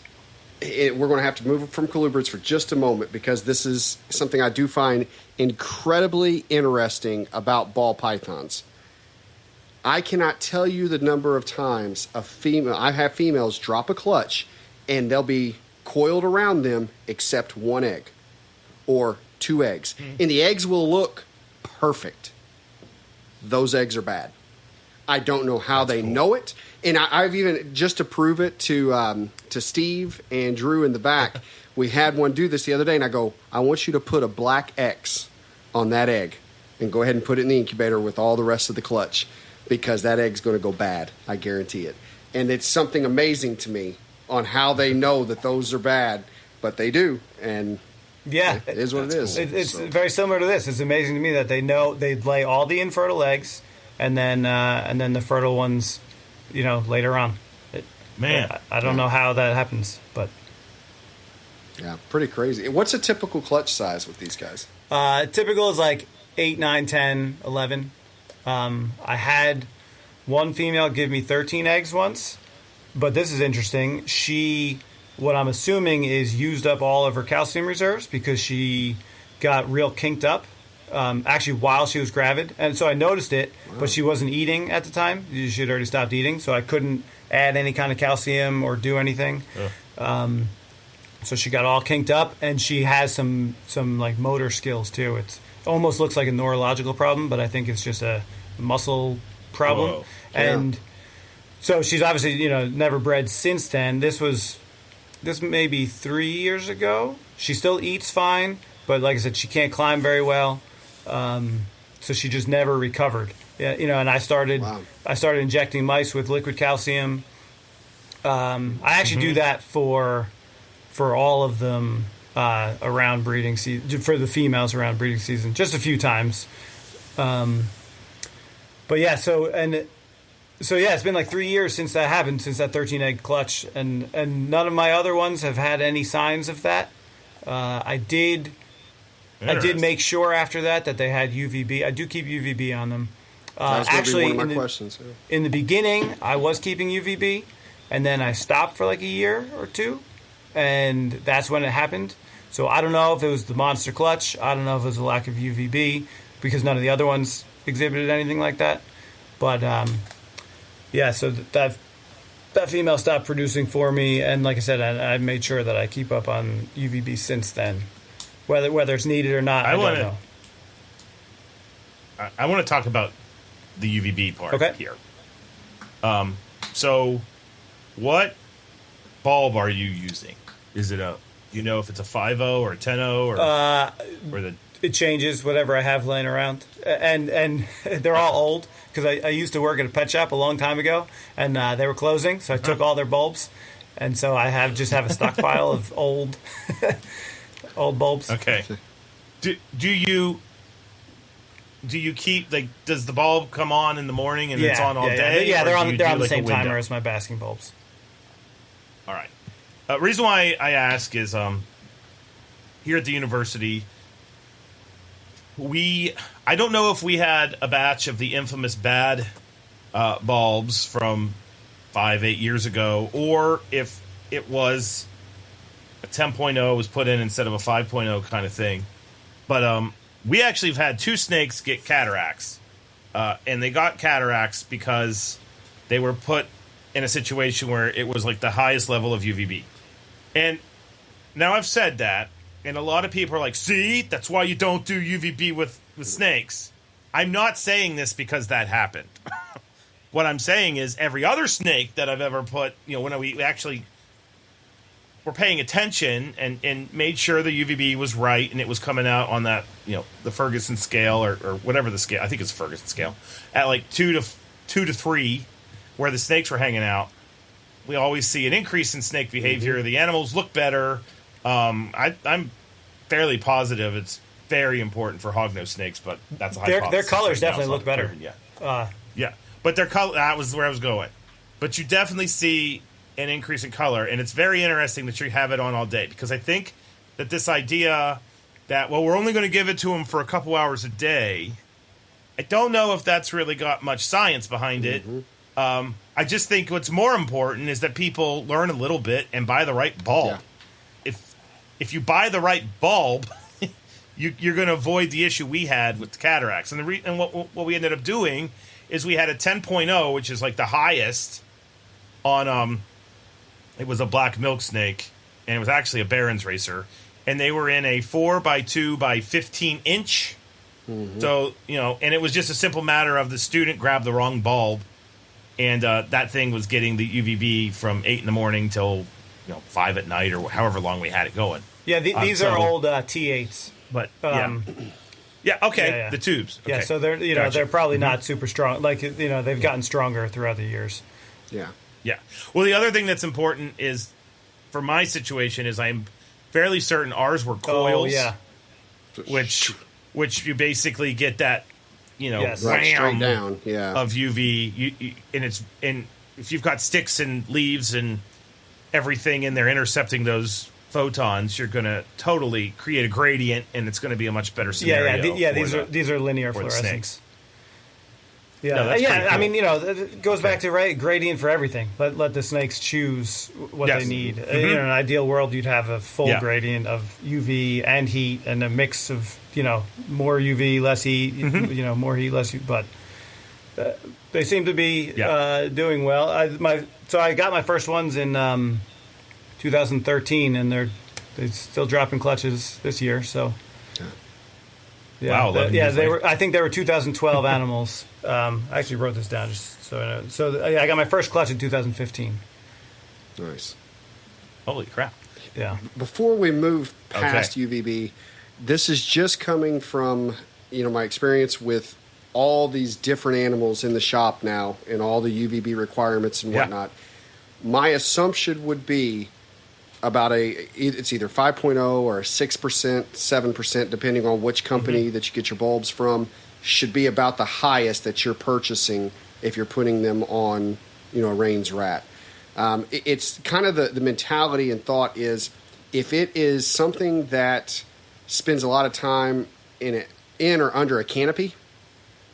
we're going to have to move from colubrids for just a moment because this is something I do find incredibly interesting about ball pythons. I cannot tell you the number of times I have females drop a clutch and they'll be coiled around them except 1 egg or 2 eggs. And the eggs will look perfect. Those eggs are bad. I don't know how they know it. And I've even, just to prove it to Steve and Drew in the back, we had one do this the other day, and I go, I want you to put a black X on that egg and go ahead and put it in the incubator with all the rest of the clutch because that egg's going to go bad. I guarantee it. And it's something amazing to me on how they know that those are bad, but they do. And yeah, it is what it is. Cool. It's very similar to this. It's amazing to me that they know they lay all the infertile eggs and then the fertile ones, later on. I don't know how that happens, but yeah, pretty crazy. What's a typical clutch size with these guys? Typical is like 8, 9, 10, 11. I had one female give me 13 eggs once, but this is interesting. She, what I'm assuming is used up all of her calcium reserves because she got real kinked up. Actually, while she was gravid. And so I noticed it, but she wasn't eating at the time. She had already stopped eating, so I couldn't add any kind of calcium or do anything. So she got all kinked up, and she has some like motor skills, too. It almost looks like a neurological problem, but I think it's just a muscle problem. Whoa. And so she's obviously, never bred since then. This may be 3 years ago. She still eats fine, but like I said, she can't climb very well. So she just never recovered. Yeah, and I started injecting mice with liquid calcium. I actually do that for all of them around breeding season, for the females around breeding season, just a few times. But yeah, so it's been like 3 years since that happened, since that 13 egg clutch, and none of my other ones have had any signs of that. I did make sure after that they had UVB. I do keep UVB on them. That's Actually, one of my questions. In the beginning, I was keeping UVB, and then I stopped for like a year or two, and that's when it happened. So I don't know if it was the monster clutch. I don't know if it was a lack of UVB, because none of the other ones exhibited anything like that. But so that female stopped producing for me, and like I said, I made sure that I keep up on UVB since then, whether it's needed or not. I don't know. I want to talk about the UVB part here. So, what bulb are you using? Is it if it's a 5.0 or a 10.0 or the? It changes, whatever I have laying around, and they're all old because I used to work at a pet shop a long time ago, and they were closing, so I took all their bulbs, and so I have a stockpile of old bulbs. Okay. Do you keep does the bulb come on in the morning and it's on all day? Yeah, they're on the same timer as my basking bulbs. All right. Reason why I ask is here at the university, I don't know if we had a batch of the infamous bad bulbs from 5-8 years ago, or if it was a 10.0 was put in instead of a 5.0 kind of thing. But we actually have had 2 snakes get cataracts, and they got cataracts because they were put in a situation where it was like the highest level of UVB. And now I've said that, and a lot of people are like, see, that's why you don't do UVB with snakes. I'm not saying this because that happened. What I'm saying is every other snake that I've ever put, when we actually were paying attention and made sure the UVB was right and it was coming out on that, the Ferguson scale or whatever the scale, I think it's Ferguson scale, at like 2 to 3, where the snakes were hanging out, we always see an increase in snake behavior. Mm-hmm. The animals look better. I'm fairly positive it's very important for hognose snakes, but that's a hypothesis. Their colors definitely look better. Yeah, but their color, that was where I was going. But you definitely see an increase in color, and it's very interesting that you have it on all day, because I think that this idea that, we're only going to give it to them for a couple hours a day, I don't know if that's really got much science behind it. Mm-hmm. I just think what's more important is that people learn a little bit and buy the right bulb. Yeah. If you buy the right bulb, you're going to avoid the issue we had with the cataracts. And what we ended up doing is we had a 10.0, which is like the highest on it was a black milk snake, and it was actually a Barron's racer, and they were in a 4x2 by 15 inch. Mm-hmm. So and it was just a simple matter of the student grabbed the wrong bulb, and that thing was getting the UVB from 8 in the morning till 5 at night, or however long we had it going. Yeah, these are old T8s. But okay, the tubes. Okay. Yeah, so they're they're probably not super strong. Like they've gotten stronger throughout the years. Yeah. Well, the other thing that's important is, for my situation, is I'm fairly certain ours were coils. Oh, yeah. Which you basically get that right, straight down, of UV, and if you've got sticks and leaves and everything in there intercepting those photons, you're going to totally create a gradient, and it's going to be a much better scenario. These are linear fluorescents. Yeah, no, that's pretty cool. I mean, it goes back to gradient for everything. Let the snakes choose what they need. Mm-hmm. In an ideal world, you'd have a full gradient of UV and heat, and a mix of more UV, less heat. Mm-hmm. More heat, less heat. But they seem to be doing well. I got my first ones in 2013, and they're still dropping clutches this year. So. Yeah, wow, they were. I think they were 2012 animals. I actually wrote this down just so I know. So I got my first clutch in 2015. Nice. Holy crap! Yeah. Before we move past UVB, this is just coming from my experience with all these different animals in the shop now and all the UVB requirements and whatnot. My assumption would be about it's either 5.0 or 6%, 7%, depending on which company that you get your bulbs from, should be about the highest that you're purchasing if you're putting them on, a Rein's Rat. It's kind of the mentality and thought is if it is something that spends a lot of time in or under a canopy,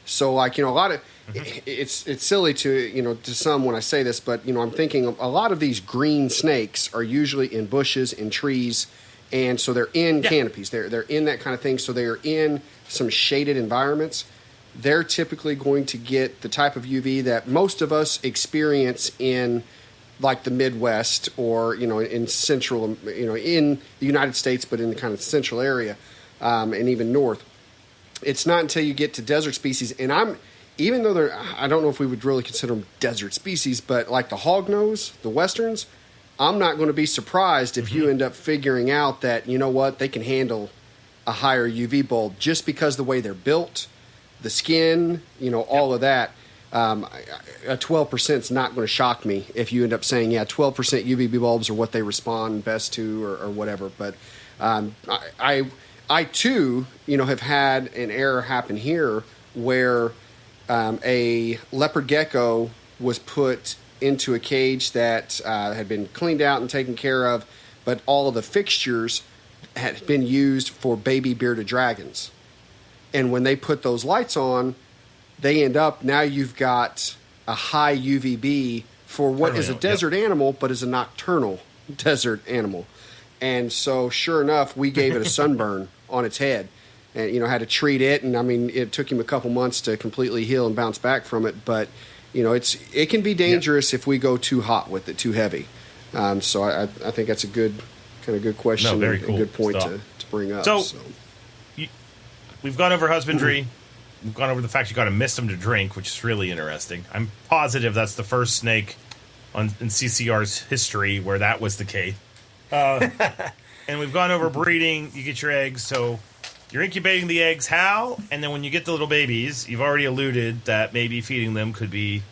so like, a lot of it's silly to to some when I say this, but I'm thinking a lot of these green snakes are usually in bushes, in trees, and so they're in canopies. They're in that kind of thing. So they're in some shaded environments. They're typically going to get the type of UV that most of us experience in like the Midwest or in central, in the United States, but in the kind of central area and even north. It's not until you get to desert species, and even though I don't know if we would really consider them desert species, but like the hognose, the westerns, I'm not going to be surprised if you end up figuring out that, they can handle a higher UV bulb just because the way they're built, the skin, all of that. A 12% is not going to shock me if you end up saying, 12% UVB bulbs are what they respond best to or whatever. But I too, have had an error happen here where a leopard gecko was put into a cage that had been cleaned out and taken care of, but all of the fixtures had been used for baby bearded dragons. And when they put those lights on, they end up, now you've got a high UVB for what is a desert animal, but is a nocturnal desert animal. And so sure enough, we gave it a sunburn on its head and, had to treat it. And I mean, it took him a couple months to completely heal and bounce back from it. But, it can be dangerous if we go too hot with it, too heavy. So I think that's a good question. No, very and cool a good point stuff to bring up. So we've gone over husbandry. We've gone over the fact you got to mist them to drink, which is really interesting. I'm positive that's the first snake in CCR's history where that was the case. And we've gone over breeding. You get your eggs, so you're incubating the eggs. How? And then when you get the little babies, you've already alluded that maybe feeding them could be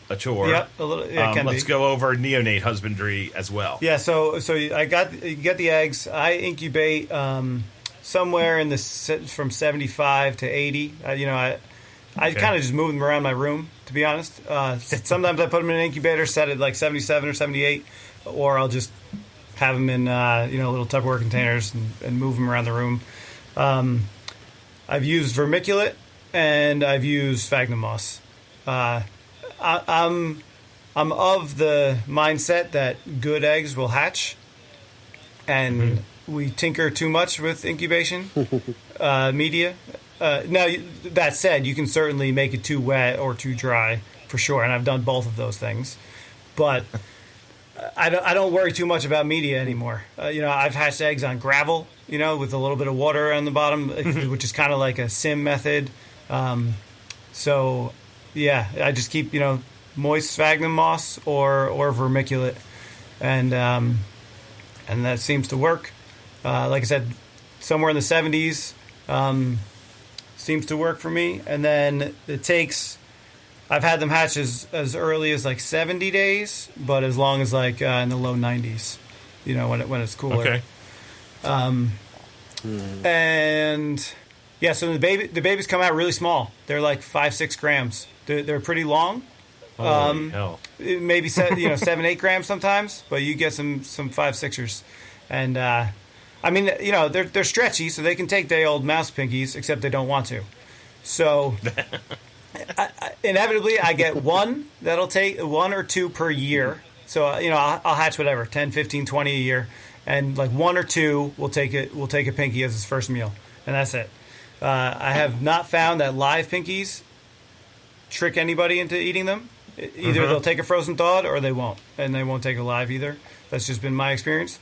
a chore. Yep, a little. Yeah, let's go over neonate husbandry as well. Yeah, so you get the eggs. I incubate somewhere in from 75 to 80. I kind of just move them around my room, to be honest. Sometimes I put them in an incubator set at like 77 or 78, or I'll just have them in little Tupperware containers and move them around the room. I've used vermiculate and I've used sphagnum moss. I'm of the mindset that good eggs will hatch, and we tinker too much with incubation media. Now, that said, you can certainly make it too wet or too dry, for sure, and I've done both of those things. But I don't worry too much about media anymore. I've hatched eggs on gravel, with a little bit of water on the bottom, which is kind of like a sim method. So, yeah, I just keep, moist sphagnum moss or vermiculate, and that seems to work. Like I said, somewhere in the 70s seems to work for me. And then I've had them hatch as early as like 70 days, but as long as like in the low 90s, when it's cooler. Okay. And yeah, so the babies come out really small. They're like 5-6 grams. They're pretty long. Holy hell. Maybe 7-8 grams sometimes, but you get some 5-6ers. And they're stretchy, so they can take day-old mouse pinkies, except they don't want to. So inevitably, I get one that'll take 1 or 2 per year. So I'll hatch whatever, 10, 15, 20 a year, and like 1 or 2 will take a pinky as his first meal, and that's it. I have not found that live pinkies trick anybody into eating them. Either they'll take a frozen thawed or they won't, and they won't take a live either. That's just been my experience.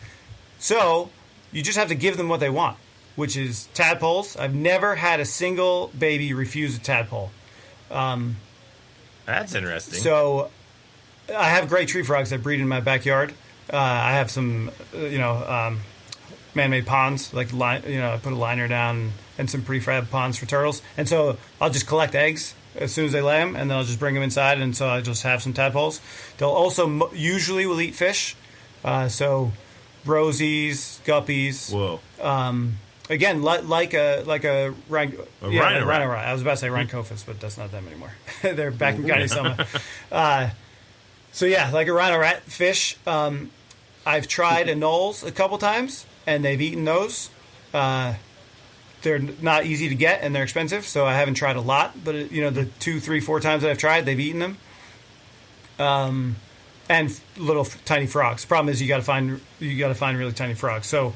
So you just have to give them what they want, which is tadpoles. I've never had a single baby refuse a tadpole. That's interesting. So I have gray tree frogs that breed in my backyard. I have some, man-made ponds, like I put a liner down and some prefab ponds for turtles. And so I'll just collect eggs as soon as they lay them, and then I'll just bring them inside, and so I just have some tadpoles. They'll also usually will eat fish, so rosies, guppies. Whoa. Again, like a rhino rat. I was about to say rhinocophus, but that's not them anymore. They're back in County Selma. So yeah, like a rhino rat, fish. I've tried anoles a couple times, and they've eaten those. They're not easy to get, and they're expensive, so I haven't tried a lot. But the 2, 3, 4 times that I've tried, they've eaten them. And little tiny frogs. The problem is you got to find really tiny frogs. So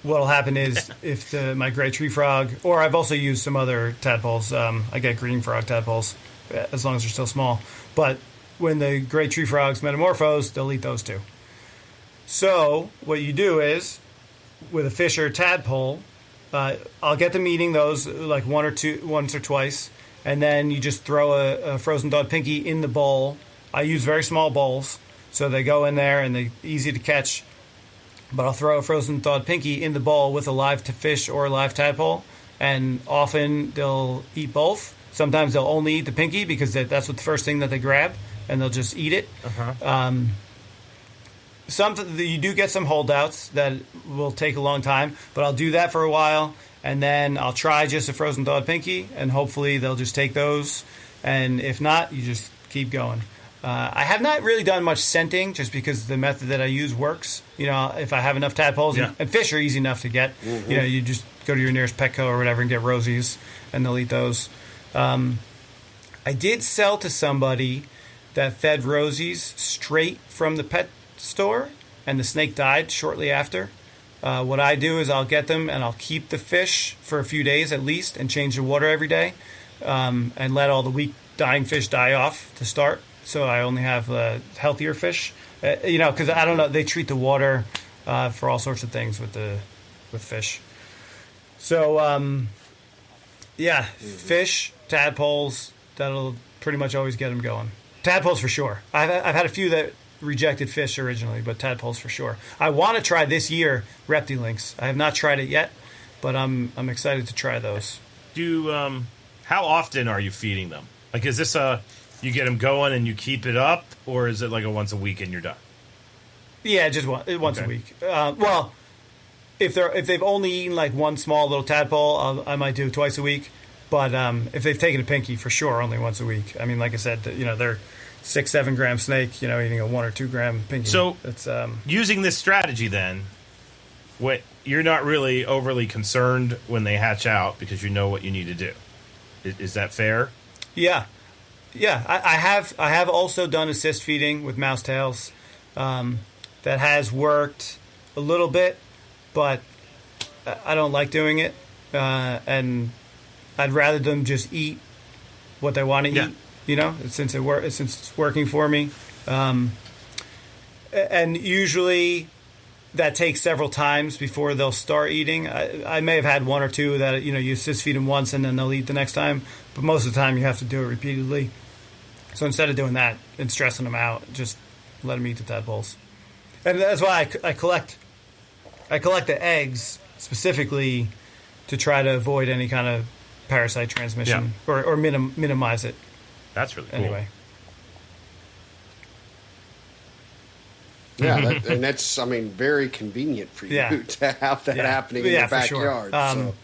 what'll happen is if my gray tree frog, or I've also used some other tadpoles. I get green frog tadpoles as long as they're still small. But when the gray tree frogs metamorphose, they'll eat those too. So what you do is with a fish or a tadpole, I'll get them eating those like once or twice, and then you just throw a frozen thawed pinky in the bowl. I use very small bowls, so they go in there and they're easy to catch. But I'll throw a frozen thawed pinky in the bowl with a live fish or a live tadpole, and often they'll eat both. Sometimes they'll only eat the pinky because that's what the first thing that they grab, and they'll just eat it. You do get some holdouts that will take a long time, but I'll do that for a while, and then I'll try just a frozen thawed pinky, and hopefully they'll just take those. And if not, you just keep going. I have not really done much scenting just because the method that I use works. If I have enough tadpoles, and fish are easy enough to get, you just go to your nearest Petco or whatever and get rosies, and they'll eat those. I did sell to somebody that fed rosies straight from the pet store, and the snake died shortly after. What I do is I'll get them and I'll keep the fish for a few days at least and change the water every day, and let all the weak dying fish die off to start. So I only have healthier fish, because I don't know, they treat the water for all sorts of things with fish. So fish, tadpoles, that'll pretty much always get them going. Tadpoles for sure. I've had a few that rejected fish originally, but tadpoles for sure. I want to try this year Reptilinks. I have not tried it yet, but I'm excited to try those. How often are you feeding them? Like, is this you get them going and you keep it up, or is it like a once a week and you're done? Yeah, just once a week. Well, if they've only eaten like one small little tadpole, I might do it twice a week. But if they've taken a pinky, for sure, only once a week. I mean, like I said, they're 6-7 gram snake, eating a 1 or 2 gram pinky. So it's using this strategy, then, you're not really overly concerned when they hatch out because you know what you need to do. Is that fair? Yeah. I have also done assist feeding with mouse tails. That has worked a little bit, but I don't like doing it, and I'd rather them just eat what they want to eat. Since it's working for me, and usually that takes several times before they'll start eating. I may have had 1 or 2 that you assist feed them once and then they'll eat the next time, but most of the time you have to do it repeatedly. So instead of doing that and stressing them out, just let them eat the tadpoles. And that's why I collect the eggs specifically to try to avoid any kind of parasite transmission or minimize it. That's really cool. Anyway. Yeah, that's very convenient for you to have that happening in your backyard. Sure.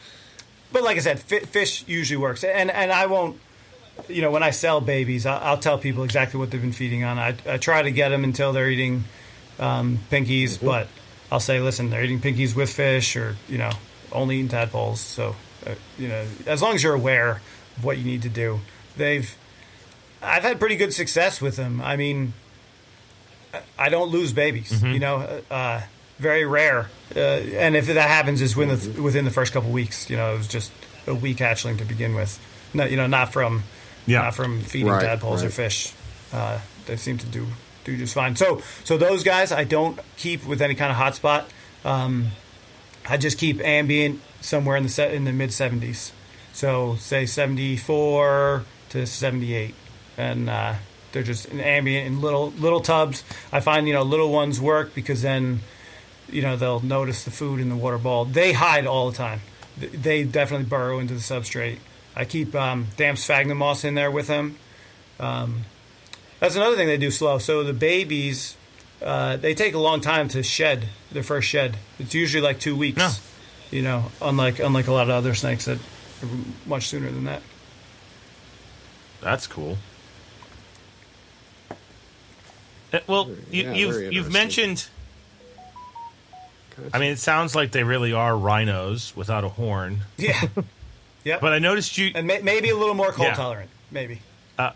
But like I said, fish usually works. And I won't, when I sell babies, I'll tell people exactly what they've been feeding on. I try to get them until they're eating pinkies, but I'll say, listen, they're eating pinkies with fish or, only eating tadpoles. So, as long as you're aware of what you need to do. I've had pretty good success with them. I mean, I don't lose babies, very rare. And if that happens, it's within the first couple weeks. It was just a weak hatchling to begin with. No, not from feeding tadpoles or fish. They seem to do just fine. So those guys I don't keep with any kind of hotspot. I just keep ambient somewhere in the mid 70s. So say 74 to 78, and they're just an ambient in little tubs. I find little ones work because then they'll notice the food in the water bowl. They hide all the time. They definitely burrow into the substrate. I keep damp sphagnum moss in there with them. That's another thing they do slow. So the babies, they take a long time to shed their first shed. It's usually like 2 weeks. No. Unlike a lot of other snakes that are much sooner than that. That's cool. Well, you've mentioned I mean, it sounds like they really are rhinos without a horn. Yeah. Yep. But I noticed you... And maybe a little more cold tolerant. Maybe. But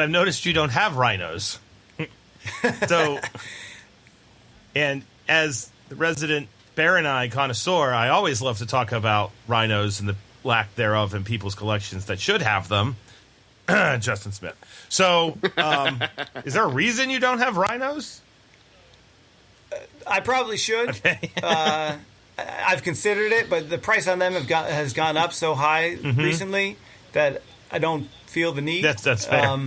I've noticed you don't have rhinos. So, and as the resident Baronite connoisseur, I always love to talk about rhinos and the lack thereof in people's collections that should have them. Justin Smith. So, is there a reason you don't have rhinos? I probably should. Okay. I've considered it, but the price on them has gone up so high recently that I don't feel the need. That's fair.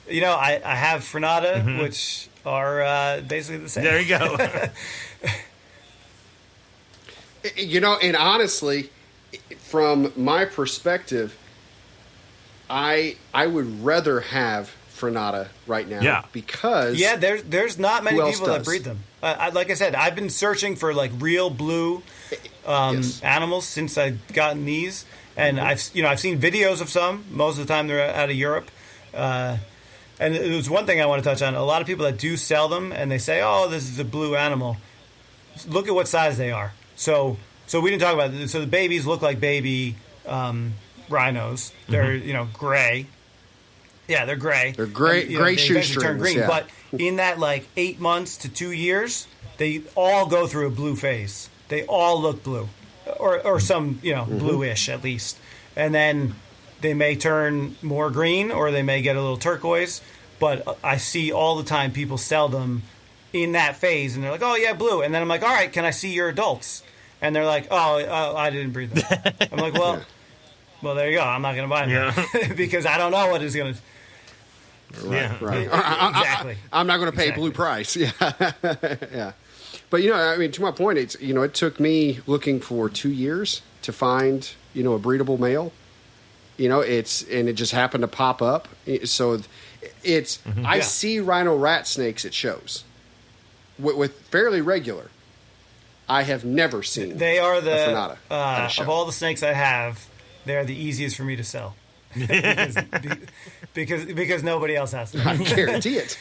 You know, I have Frenata, which are basically the same. There you go. You know, and honestly, from my perspective, I would rather have Frenata right now because there's not many people that does? breed them. Like I said, I've been searching for like real blue animals since I've gotten these, and I've seen videos of some. Most of the time they're out of Europe. And it was one thing I want to touch on. A lot of people that do sell them, and they say, "Oh, this is a blue animal." Look at what size they are. So we didn't talk about it. So the babies look like baby rhinos. They're gray. Yeah, they're gray. They're gray, gray shoestrings. Turn green, but in that like 8 months to 2 years, they all go through a blue phase. They all look blue, or some bluish at least, and then they may turn more green, or they may get a little turquoise. But I see all the time people sell them in that phase, and they're like, "Oh yeah, blue." And then I'm like, "All right, can I see your adults?" And they're like, "Oh, I didn't breed them." I'm like, "Well, there you go. I'm not going to buy them because I don't know what is going to." Right. Exactly. I'm not going to pay blue price. Yeah, yeah. But I mean, to my point, it's it took me looking for 2 years to find a breedable male. And it just happened to pop up. So it's I see rhino rat snakes at shows with fairly regular. I have never seen. They are the of all the snakes I have, they are the easiest for me to sell. because nobody else has them. I guarantee it.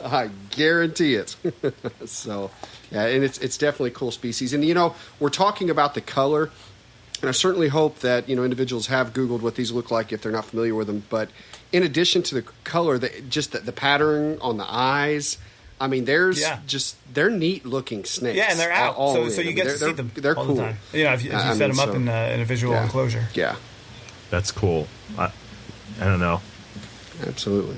I guarantee it. So, yeah, and it's definitely a cool species. And we're talking about the color, and I certainly hope that individuals have Googled what these look like if they're not familiar with them. But in addition to the color, the pattern on the eyes. I mean, they're neat looking snakes. Yeah, and they're out, so you get to see them. They're all cool. The time. If you set them up in a visual enclosure. Yeah, that's cool. I don't know. Absolutely.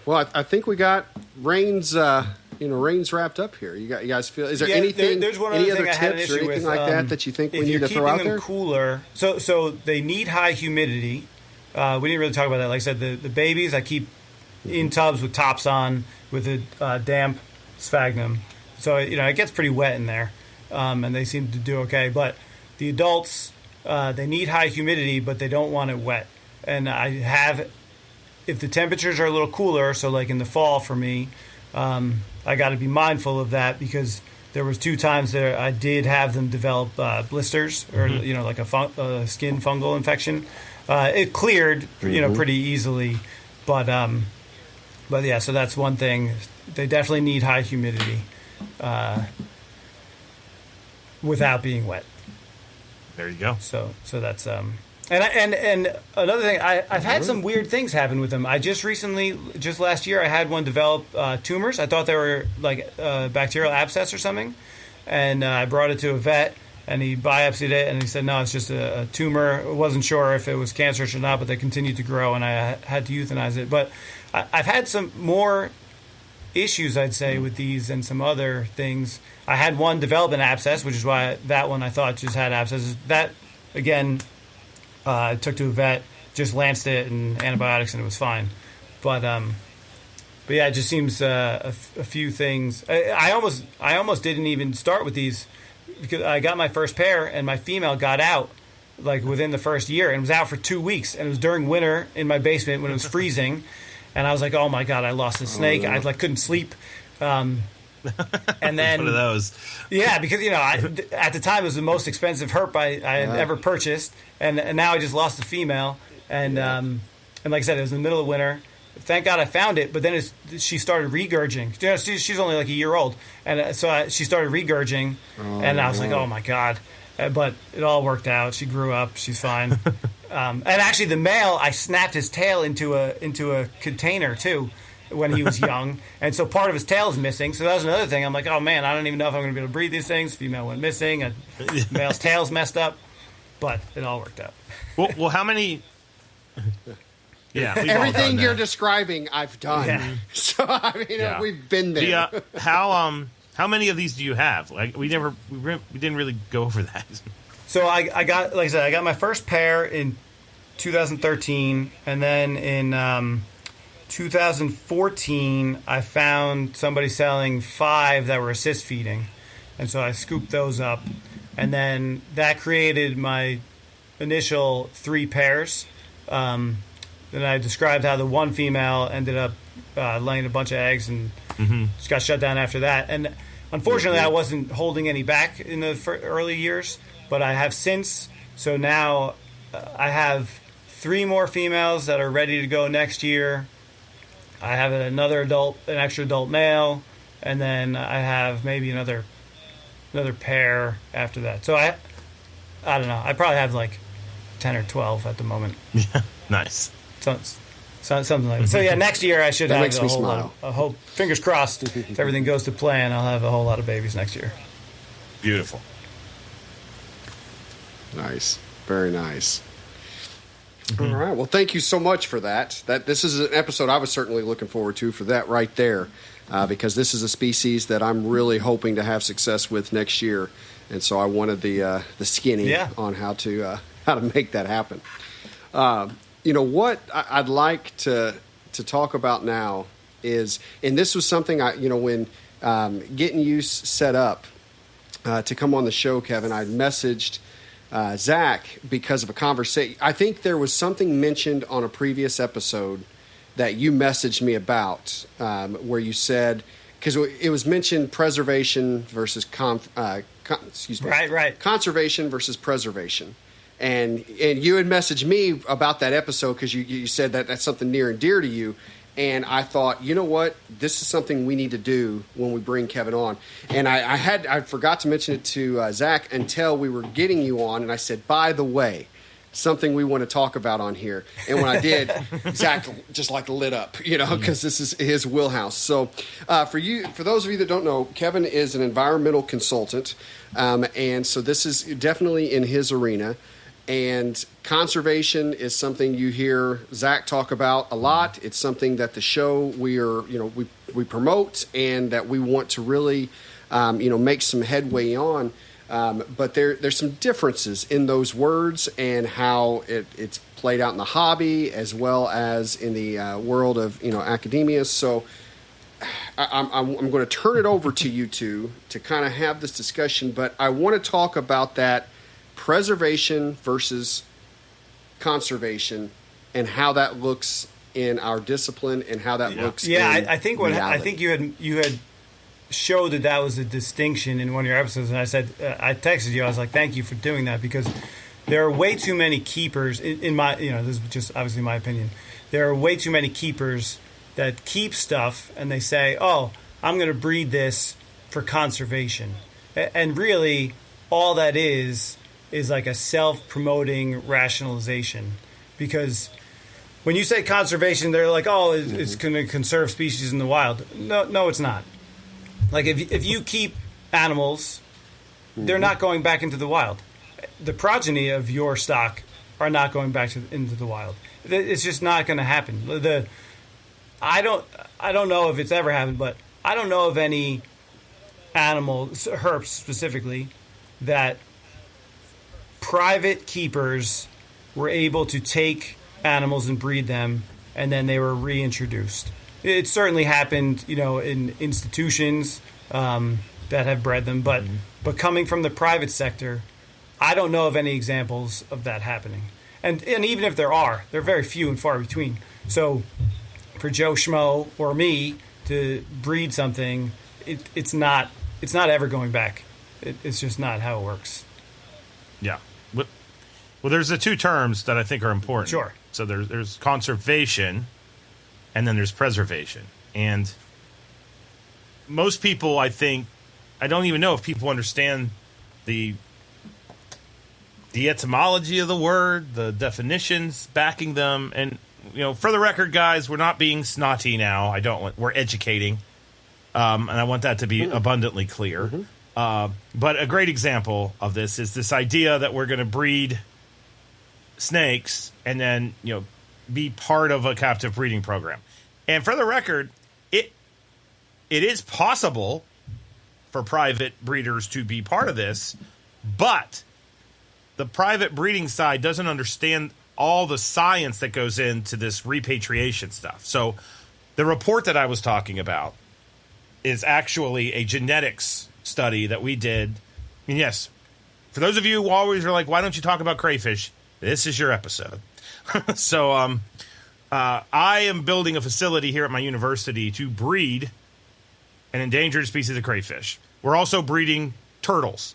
Well, I think we got Rein's wrapped up here. You guys feel? Is there anything? There's one any other other thing I had an tips or issue anything with, like that you think we need to throw out there? If you're keeping them cooler, so they need high humidity. We didn't really talk about that. Like I said, the babies I keep in tubs with tops on with a damp sphagnum. So it gets pretty wet in there, and they seem to do okay. But the adults, they need high humidity, but they don't want it wet. And if the temperatures are a little cooler, so like in the fall for me, I got to be mindful of that because there was 2 times that I did have them develop blisters or like a skin fungal infection. It cleared pretty easily, but yeah. So that's one thing. They definitely need high humidity without being wet. There you go. So that's and another thing, I've had some weird things happen with them. I just last year, I had one develop tumors. I thought they were like bacterial abscess or something, and I brought it to a vet, and he biopsied it, and he said, no, it's just a tumor. I wasn't sure if it was cancerous or not, but they continued to grow, and I had to euthanize it. But I've had some more issues, I'd say, with these and some other things. I had one develop an abscess, which is why that one I thought just had abscesses. That, again, I took to a vet, just lanced it and antibiotics, and it was fine. But yeah, it just seems a few things. I almost didn't even start with these because I got my first pair, and my female got out like within the first year and was out for 2 weeks, and it was during winter in my basement when it was freezing, and I was like, oh my god, I lost a snake. I couldn't sleep. And then one of those. Yeah, because at the time it was the most expensive herp I had ever purchased, and now I just lost a female, and like I said, it was in the middle of winter, thank God I found it. But then she started regurging. You know, she's only like a year old, and she started regurging, and I was like, oh my God. But it all worked out. She grew up. She's fine. And actually, the male, I snapped his tail into a container too when he was young, and so part of his tail is missing. So that was another thing. I'm like, oh man, I don't even know if I'm going to be able to breed these things. Female went missing. Male's tail's messed up, but it all worked out. Well, how many? Yeah, everything you're describing, I've done. Yeah. So I mean, we've been there. How many of these do you have? Like we didn't really go over that. So I got, like I said, I got my first pair in 2013, and then in 2014 I found somebody selling 5 that were assist feeding, and so I scooped those up, and then that created my initial 3 pairs. Then I described how the one female ended up laying a bunch of eggs and just got shut down after that. And unfortunately, I wasn't holding any back in the early years, but I have since. So now I have 3 more females that are ready to go next year. I have an extra adult male, and then I have maybe another pair after that. So I don't know. I probably have like 10 or 12 at the moment. Yeah, nice. Something like that. So yeah, next year I should have a whole lot. I hope, fingers crossed, if everything goes to plan, I'll have a whole lot of babies next year. Beautiful. Nice, very nice. All right. Well, thank you so much for that. This is an episode I was certainly looking forward to for that right there, because this is a species that I'm really hoping to have success with next year, and so I wanted the skinny on how to make that happen. You know what I'd like to talk about now is, and this was something when getting you set up to come on the show, Kevin, I messaged Zach because of a conversation. I think there was something mentioned on a previous episode that you messaged me about, where you said, because it was mentioned preservation versus conservation versus preservation. And you had messaged me about that episode because you said that that's something near and dear to you. And I thought, you know what? This is something we need to do when we bring Kevin on. And I forgot to mention it to Zach until we were getting you on. And I said, by the way, something we want to talk about on here. And when I did, Zach just like lit up, because this is his wheelhouse. So for those of you that don't know, Kevin is an environmental consultant. And so this is definitely in his arena. And conservation is something you hear Zach talk about a lot. It's something that the show we promote and that we want to really make some headway on. But there's some differences in those words and how it's played out in the hobby as well as in the world of academia. So I'm going to turn it over to you two to kind of have this discussion. But I want to talk about that preservation versus conservation and how that looks in our discipline and how that looks. Yeah, in I think you had showed that was a distinction in one of your episodes, and I said I texted you. I was like, thank you for doing that, because there are way too many keepers in my this is just obviously my opinion. There are way too many keepers that keep stuff and they say, oh, I'm going to breed this for conservation, and really all that is like a self-promoting rationalization. Because when you say conservation, they're like, oh, it's going to conserve species in the wild. No, it's not. Like, if you keep animals, they're not going back into the wild. The progeny of your stock are not going back into the wild. It's just not going to happen. I don't know if it's ever happened, but I don't know of any animals, herps specifically, that private keepers were able to take animals and breed them, and then they were reintroduced. It certainly happened, in institutions that have bred them, but coming from the private sector, I don't know of any examples of that happening. And even if there are, they're very few and far between. So for Joe Schmo or me to breed something, it's not ever going back. It's just not how it works. Yeah. Well, there's the two terms that I think are important. Sure. So there's conservation, and then there's preservation. And most people, I don't even know if people understand the etymology of the word, the definitions backing them. And, for the record, guys, we're not being snotty now. We're educating. And I want that to be abundantly clear. But a great example of this is this idea that we're going to breed snakes and then, be part of a captive breeding program. And for the record, it is possible for private breeders to be part of this, but the private breeding side doesn't understand all the science that goes into this repatriation stuff. So the report that I was talking about is actually a genetics study that we did. And yes, for those of you who always are like, why don't you talk about crayfish? This is your episode. So I am building a facility here at my university to breed an endangered species of crayfish. We're also breeding turtles.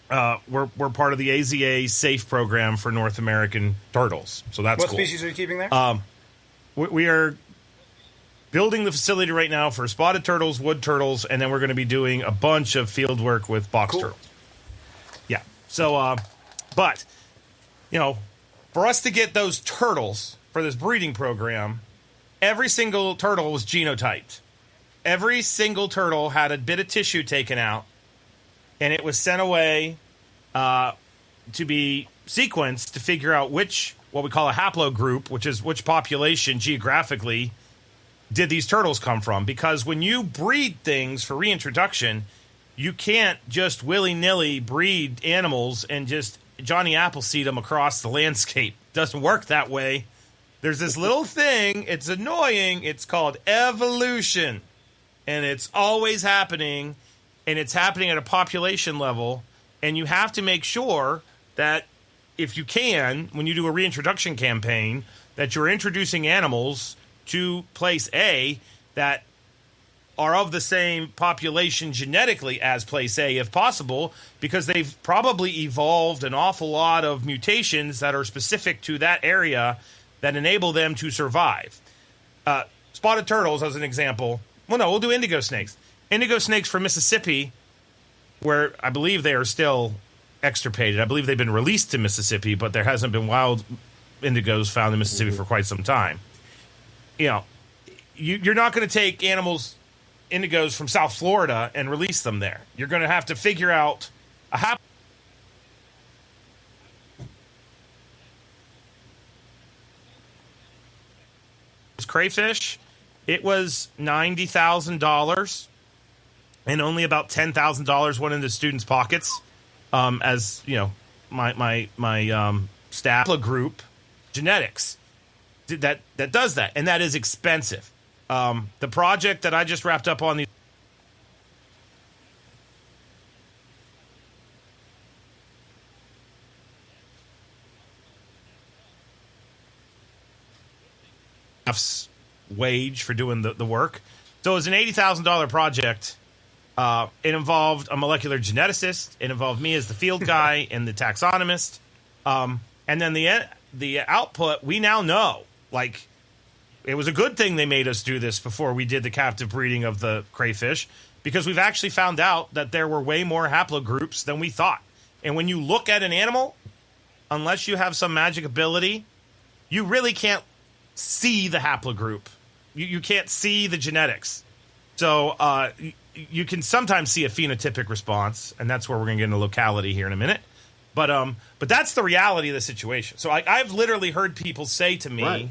We're part of the AZA SAFE program for North American turtles. So that's what cool. What species are you keeping there? We are building the facility right now for spotted turtles, wood turtles, and then we're going to be doing a bunch of field work with box turtles. Yeah. So, but, for us to get those turtles for this breeding program, every single turtle was genotyped. Every single turtle had a bit of tissue taken out, and it was sent away to be sequenced to figure out what we call a haplogroup, which is which population geographically did these turtles come from. Because when you breed things for reintroduction, you can't just willy-nilly breed animals and just Johnny Appleseed them across the landscape. Doesn't work that way. There's this little thing, it's annoying, it's called evolution. And it's always happening, and it's happening at a population level, and you have to make sure that if you can, when you do a reintroduction campaign, that you're introducing animals to place A that are of the same population genetically as place A if possible, because they've probably evolved an awful lot of mutations that are specific to that area that enable them to survive. Spotted turtles, as an example. Well, no, we'll do indigo snakes. Indigo snakes from Mississippi, where I believe they are still extirpated. I believe they've been released to Mississippi, but there hasn't been wild indigos found in Mississippi for quite some time. You're not going to take indigos from South Florida and release them there. You're going to have to figure out a crayfish. It was $90,000, and only about $10,000 went into students' pockets. As my staff group, genetics, that does that, and that is expensive. The project that I just wrapped up on wage for doing the work. So it was an $80,000 project. It involved a molecular geneticist. It involved me as the field guy and the taxonomist. And then the output, we now know. Like, it was a good thing they made us do this before we did the captive breeding of the crayfish, because we've actually found out that there were way more haplogroups than we thought. And when you look at an animal, unless you have some magic ability, you really can't see the haplogroup. You can't see the genetics. So you can sometimes see a phenotypic response, and that's where we're going to get into locality here in a minute. But that's the reality of the situation. So I've literally heard people say to me, right,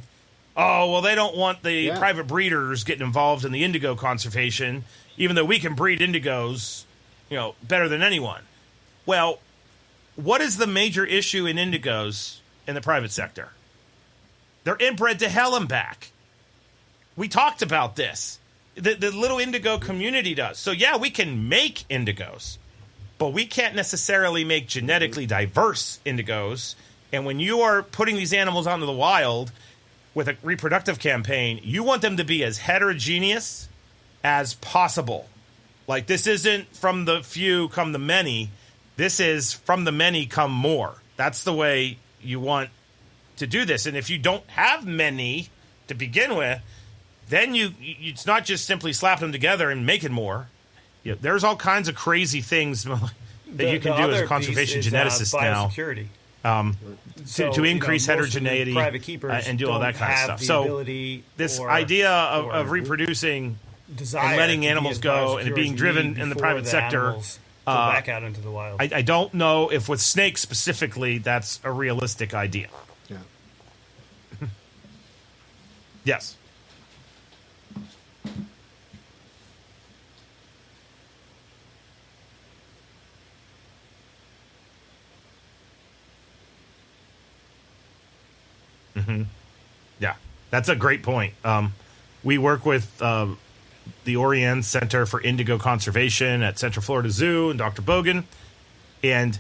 oh, well, they don't want the private breeders getting involved in the indigo conservation, even though we can breed indigos, better than anyone. Well, what is the major issue in indigos in the private sector? They're inbred to hell and back. We talked about this. The little indigo community does. So, yeah, we can make indigos, but we can't necessarily make genetically diverse indigos. And when you are putting these animals onto the wild with a reproductive campaign, you want them to be as heterogeneous as possible. Like, this isn't from the few come the many. This is from the many come more. That's the way you want to do this. And if you don't have many to begin with, then it's not just simply slapping them together and making more. There's all kinds of crazy things that you can do as a conservation geneticist now. To increase heterogeneity private keepers and do all that kind of stuff. So this idea of reproducing and letting animals go and being driven in the private sector back out into the wild. I don't know if with snakes specifically that's a realistic idea. Yeah. Yes. Mm-hmm. Yeah, that's a great point. We work with the Orion Center for Indigo Conservation at Central Florida Zoo and Dr. Bogan, and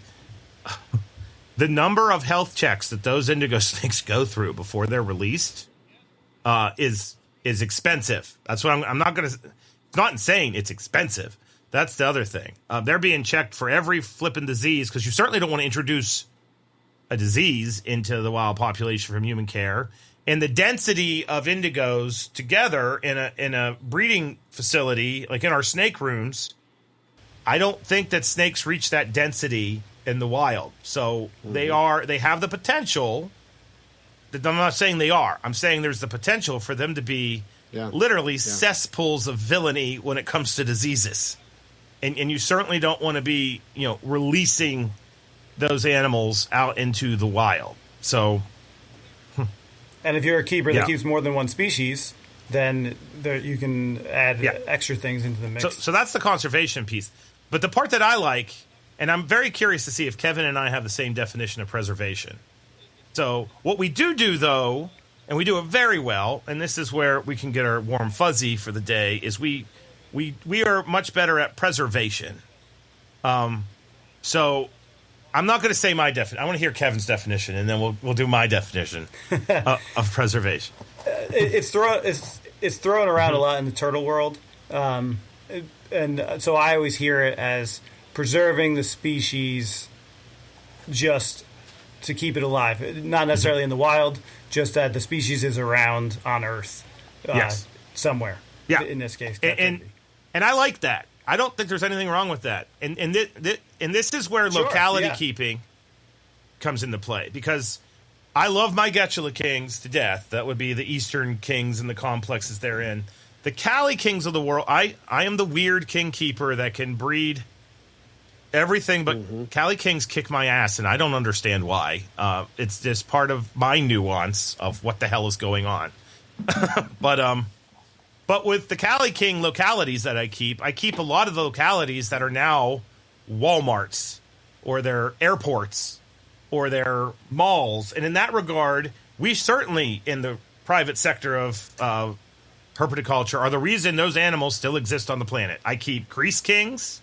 the number of health checks that those indigo snakes go through before they're released is expensive. That's what I'm not going to. It's not insane. It's expensive. That's the other thing. They're being checked for every flipping disease because you certainly don't want to introduce a disease into the wild population from human care. And the density of indigos together in a breeding facility, like in our snake rooms, I don't think that snakes reach that density in the wild. So they have the potential. I'm not saying they are. I'm saying there's the potential for them to be literally cesspools of villainy when it comes to diseases. And you certainly don't want to be, releasing those animals out into the wild. So, and if you're a keeper that keeps more than one species, then you can add extra things into the mix. So that's the conservation piece. But the part that I like, and I'm very curious to see if Kevin and I have the same definition of preservation. So what we do though, and we do it very well, and this is where we can get our warm fuzzy for the day, is we are much better at preservation. So I'm not going to say my definition. I want to hear Kevin's definition, and then we'll do my definition of preservation. It's thrown around a lot in the turtle world, and so I always hear it as preserving the species just to keep it alive, not necessarily in the wild, just that the species is around on Earth, somewhere. Yeah. In this case, and I like that. I don't think there's anything wrong with that. And this is where locality keeping comes into play, because I love my Getula kings to death. That would be the eastern kings and the complexes they're in. The Cali kings of the world, I am the weird king keeper that can breed everything, but Cali kings kick my ass, and I don't understand why. It's just part of my nuance of what the hell is going on. But with the Cali King localities that I keep a lot of the localities that are now Walmarts or their airports or their malls. And in that regard, we certainly, in the private sector of herpetoculture, are the reason those animals still exist on the planet. I keep Grease Kings.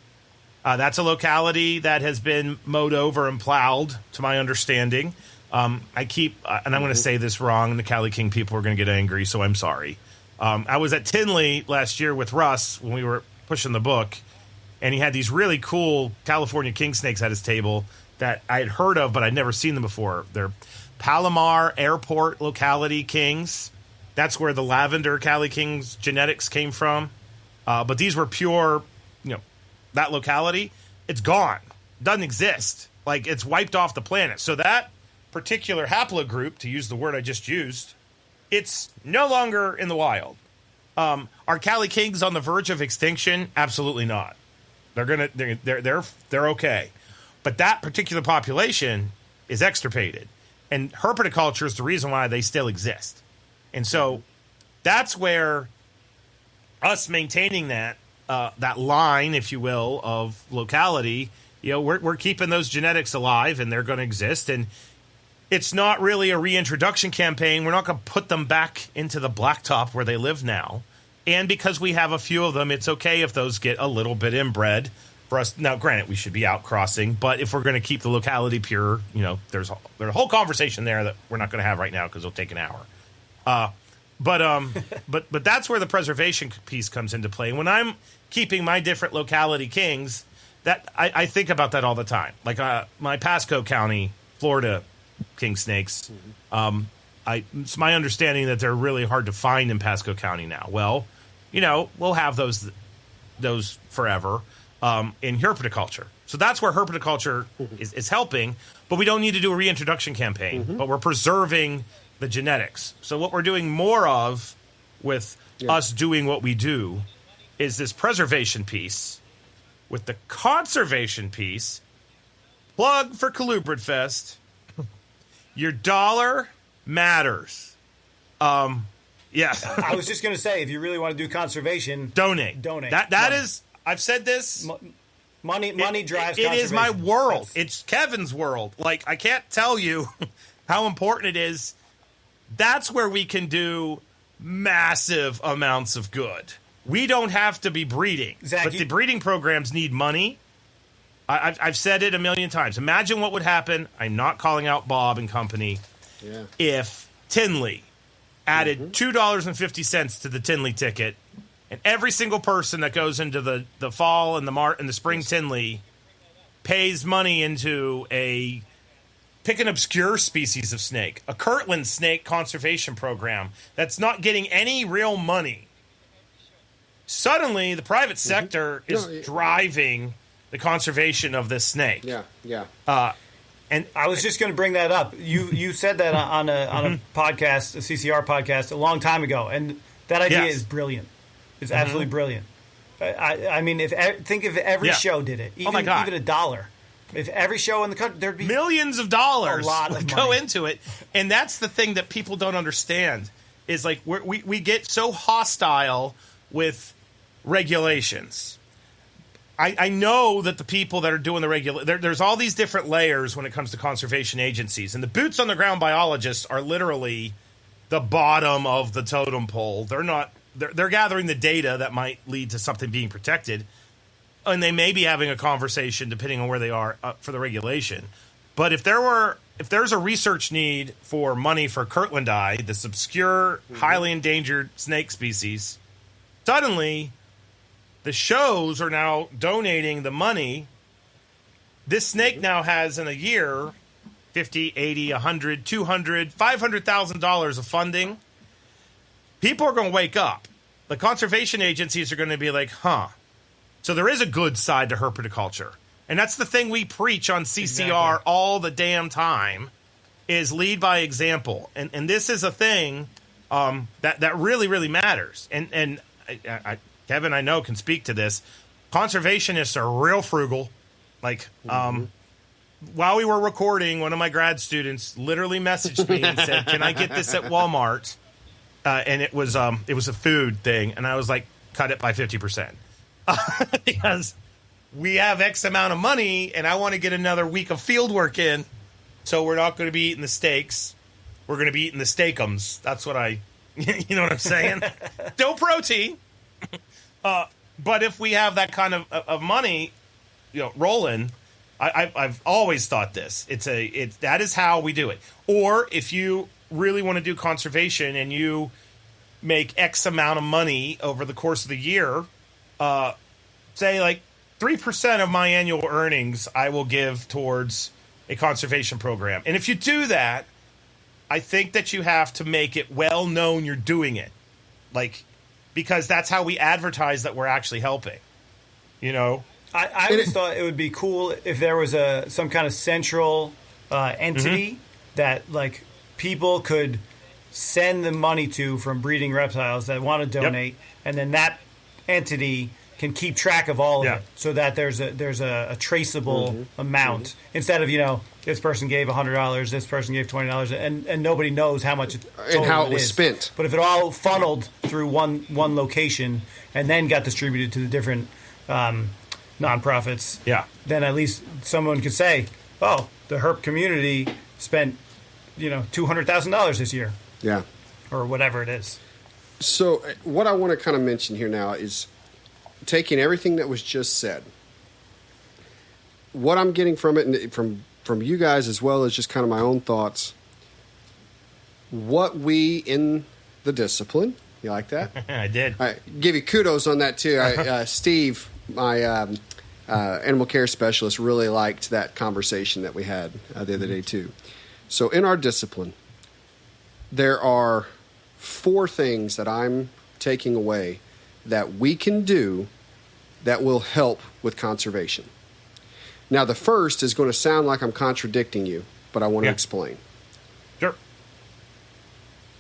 That's a locality that has been mowed over and plowed, to my understanding. I keep, and I'm going to say this wrong, and the Cali King people are going to get angry, so I'm sorry. I was at Tinley last year with Russ when we were pushing the book, and he had these really cool California king snakes at his table that I had heard of, but I'd never seen them before. They're Palomar Airport locality kings. That's where the lavender Cali Kings genetics came from. But these were pure, that locality, it's gone. Doesn't exist. Like, it's wiped off the planet. So that particular haplogroup, to use the word I just used, it's no longer in the wild. Are Cali Kings on the verge of extinction? Absolutely not. They're okay. But that particular population is extirpated. And herpetoculture is the reason why they still exist. And so that's where us maintaining that line, if you will, of locality, we're keeping those genetics alive, and they're going to exist. And it's not really a reintroduction campaign. We're not going to put them back into the blacktop where they live now. And because we have a few of them, it's okay if those get a little bit inbred for us. Now, granted, we should be outcrossing, but if we're going to keep the locality pure, there's a whole conversation there that we're not going to have right now because it'll take an hour. But that's where the preservation piece comes into play. When I'm keeping my different locality kings, that I think about that all the time. Like my Pasco County, Florida king snakes. it's my understanding that they're really hard to find in Pasco County now. Well, we'll have those forever in herpetoculture. So that's where herpetoculture is helping, but we don't need to do a reintroduction campaign, but we're preserving the genetics. So what we're doing more of with us doing what we do is this preservation piece with the conservation piece. Plug for Colubrid Fest. Your dollar matters. Yeah. I was just going to say, if you really want to do conservation, donate. That is, I've said this. Money drives. It is my world. It's Kevin's world. Like, I can't tell you how important it is. That's where we can do massive amounts of good. We don't have to be breeding, but the breeding programs need money. I've said it a million times. Imagine what would happen. I'm not calling out Bob and company. If Tinley added $2.50 to the Tinley ticket, and every single person that goes into the fall and the spring Tinley pays money into pick an obscure species of snake, a Kirtland snake conservation program that's not getting any real money. Suddenly, the private sector is driving the conservation of this snake. And I was just going to bring that up. You said that on a podcast, a CCR podcast, a long time ago, and that idea is brilliant. It's absolutely brilliant. I mean, think if every show did it, even $1. If every show in the country, there'd be millions of dollars a lot of go money into it, and that's the thing that people don't understand is like we get so hostile with regulations. I know that the people that are doing the there's all these different layers when it comes to conservation agencies, and the boots on the ground biologists are literally the bottom of the totem pole. They're gathering the data that might lead to something being protected, and they may be having a conversation depending on where they are for the regulation. But if there's a research need for money for Kirtlandii, this obscure, highly endangered snake species, suddenly the shows are now donating the money. This snake now has in a year $50, $80, $100, $200, $500,000 of funding. People are going to wake up. The conservation agencies are going to be like, so there is a good side to herpetoculture. And that's the thing we preach on CCR all the damn time, is lead by example. And this is a thing that really, really matters. And Kevin, I know, can speak to this. Conservationists are real frugal. Like, while we were recording, one of my grad students literally messaged me and said, "Can I get this at Walmart?" And it was a food thing, and I was like, "Cut it by 50%," because we have X amount of money, and I want to get another week of field work in. So we're not going to be eating the steaks. We're going to be eating the steakums. That's what you know what I'm saying? No protein. But if we have that kind of money, rolling, I've always thought this. That is how we do it. Or if you really want to do conservation and you make X amount of money over the course of the year, say like 3% of my annual earnings I will give towards a conservation program. And if you do that, I think that you have to make it well known you're doing it. Because that's how we advertise that we're actually helping. I always thought it would be cool if there was some kind of central entity that people could send the money to from breeding reptiles that want to donate, and then that entity can keep track of all of it, so that there's a traceable amount instead of this person gave $100, this person gave $20, and nobody knows how much and how it was spent. But if it all funneled through one location and then got distributed to the different nonprofits, then at least someone could say, "Oh, the herp community spent $200,000 this year," or whatever it is. So what I want to kind of mention here now is taking everything that was just said. What I'm getting from it, and from you guys as well as just kind of my own thoughts, what we in the discipline, you like that? I did. I give you kudos on that too. Steve, my animal care specialist, really liked that conversation that we had the other day too. So in our discipline, there are 4 things that I'm taking away that we can do that will help with conservation. Now, the first is going to sound like I'm contradicting you, but I want to explain. Sure.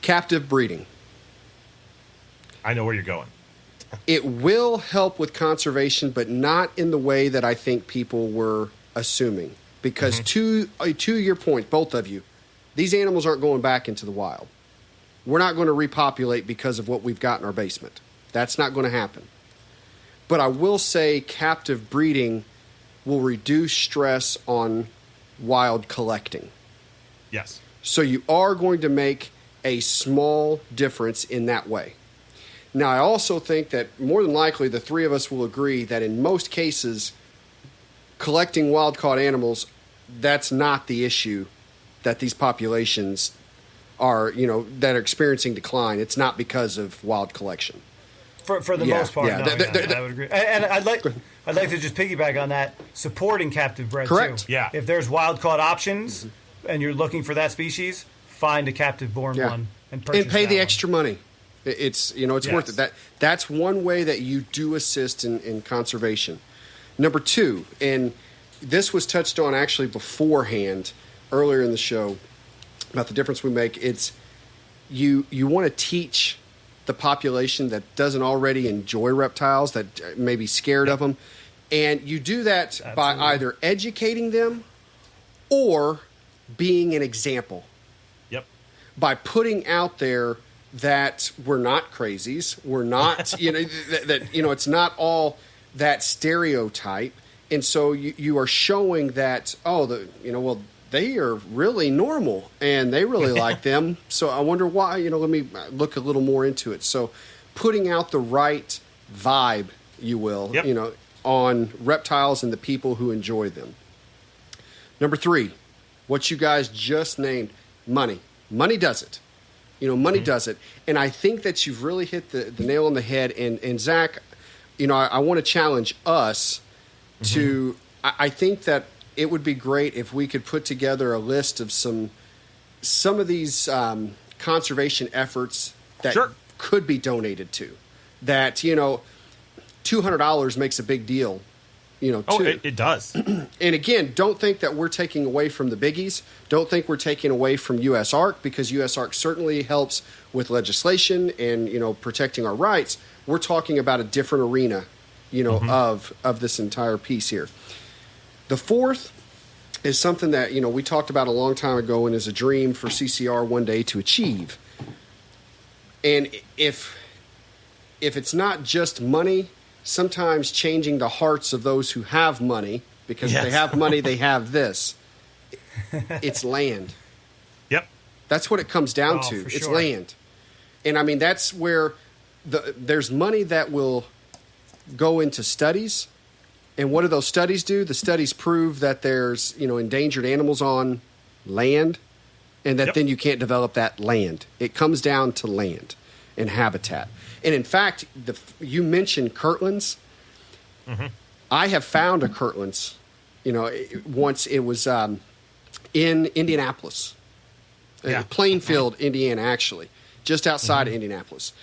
Captive breeding. I know where you're going. It will help with conservation, but not in the way that I think people were assuming. Because to your point, both of you, these animals aren't going back into the wild. We're not going to repopulate because of what we've got in our basement. That's not going to happen. But I will say captive breeding will reduce stress on wild collecting. Yes. So you are going to make a small difference in that way. Now, I also think that more than likely the 3 of us will agree that in most cases, collecting wild-caught animals, that's not the issue that these populations are, that are experiencing decline. It's not because of wild collection. For the most part, no, I would agree. And I'd like to just piggyback on that, supporting captive bred, correct. too. Yeah. If there's wild-caught options and you're looking for that species, find a captive-born one and purchase and pay the one. extra money. It's worth it. That's one way that you do assist in conservation. Number 2, and this was touched on actually beforehand earlier in the show about the difference we make. It's you want to teach the population that doesn't already enjoy reptiles, that may be scared of them, and you do that by either educating them or being an example. Yep. By putting out there that we're not crazies, we're not, it's not all that stereotype, and so you are showing that they are really normal and they really like them. So I wonder why. Let me look a little more into it. So putting out the right vibe, you will, on reptiles and the people who enjoy them. Number 3, what you guys just named, money. Money does it. Money does it. And I think that you've really hit the nail on the head. And Zach, I want to challenge us to, I think that it would be great if we could put together a list of some of these conservation efforts that could be donated to. That, $200 makes a big deal. It does. And again, don't think that we're taking away from the biggies. Don't think we're taking away from USARK, because USARK certainly helps with legislation and, protecting our rights. We're talking about a different arena, of this entire piece here. The 4th is something that, we talked about a long time ago and is a dream for CCR one day to achieve. And if it's not just money, sometimes changing the hearts of those who have money, because if they have money, they have this. It's land. Yep. That's what it comes down to. It's land. And I mean, that's where there's money that will go into studies. And what do those studies do? The studies prove that there's, endangered animals on land, and that then you can't develop that land. It comes down to land and habitat. And in fact, you mentioned Kirtland's. I have found a Kirtland's, once. It was in Indianapolis. Plainfield, Indiana, actually, just outside of Indianapolis.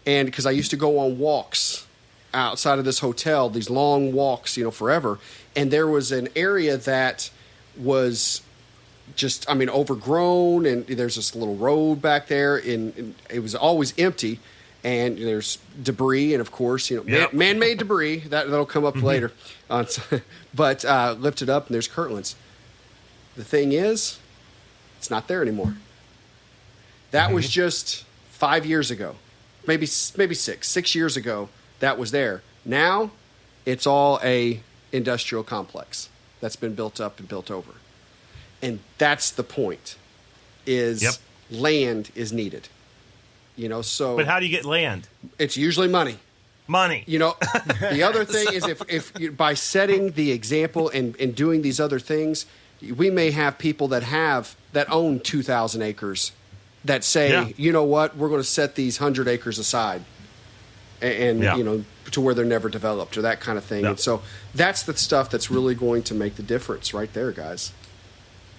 And because I used to go on walks outside of this hotel, these long walks, forever. And there was an area that was just, overgrown, and there's this little road back there, and it was always empty. And there's debris, and of course, man-made debris that'll come up later. But lift it up, and there's Kirtland's. The thing is, it's not there anymore. That was just 5 years ago, maybe 6 years ago. That was there. Now, it's all a industrial complex that's been built up and built over, and that's the point. Land is needed. So. But how do you get land? It's usually money. Money. The other thing is if by setting the example and doing these other things, we may have people that own 2,000 acres that say, you know what, we're going to set these 100 acres aside and to where they're never developed or that kind of thing. And so that's the stuff that's really going to make the difference right there, guys.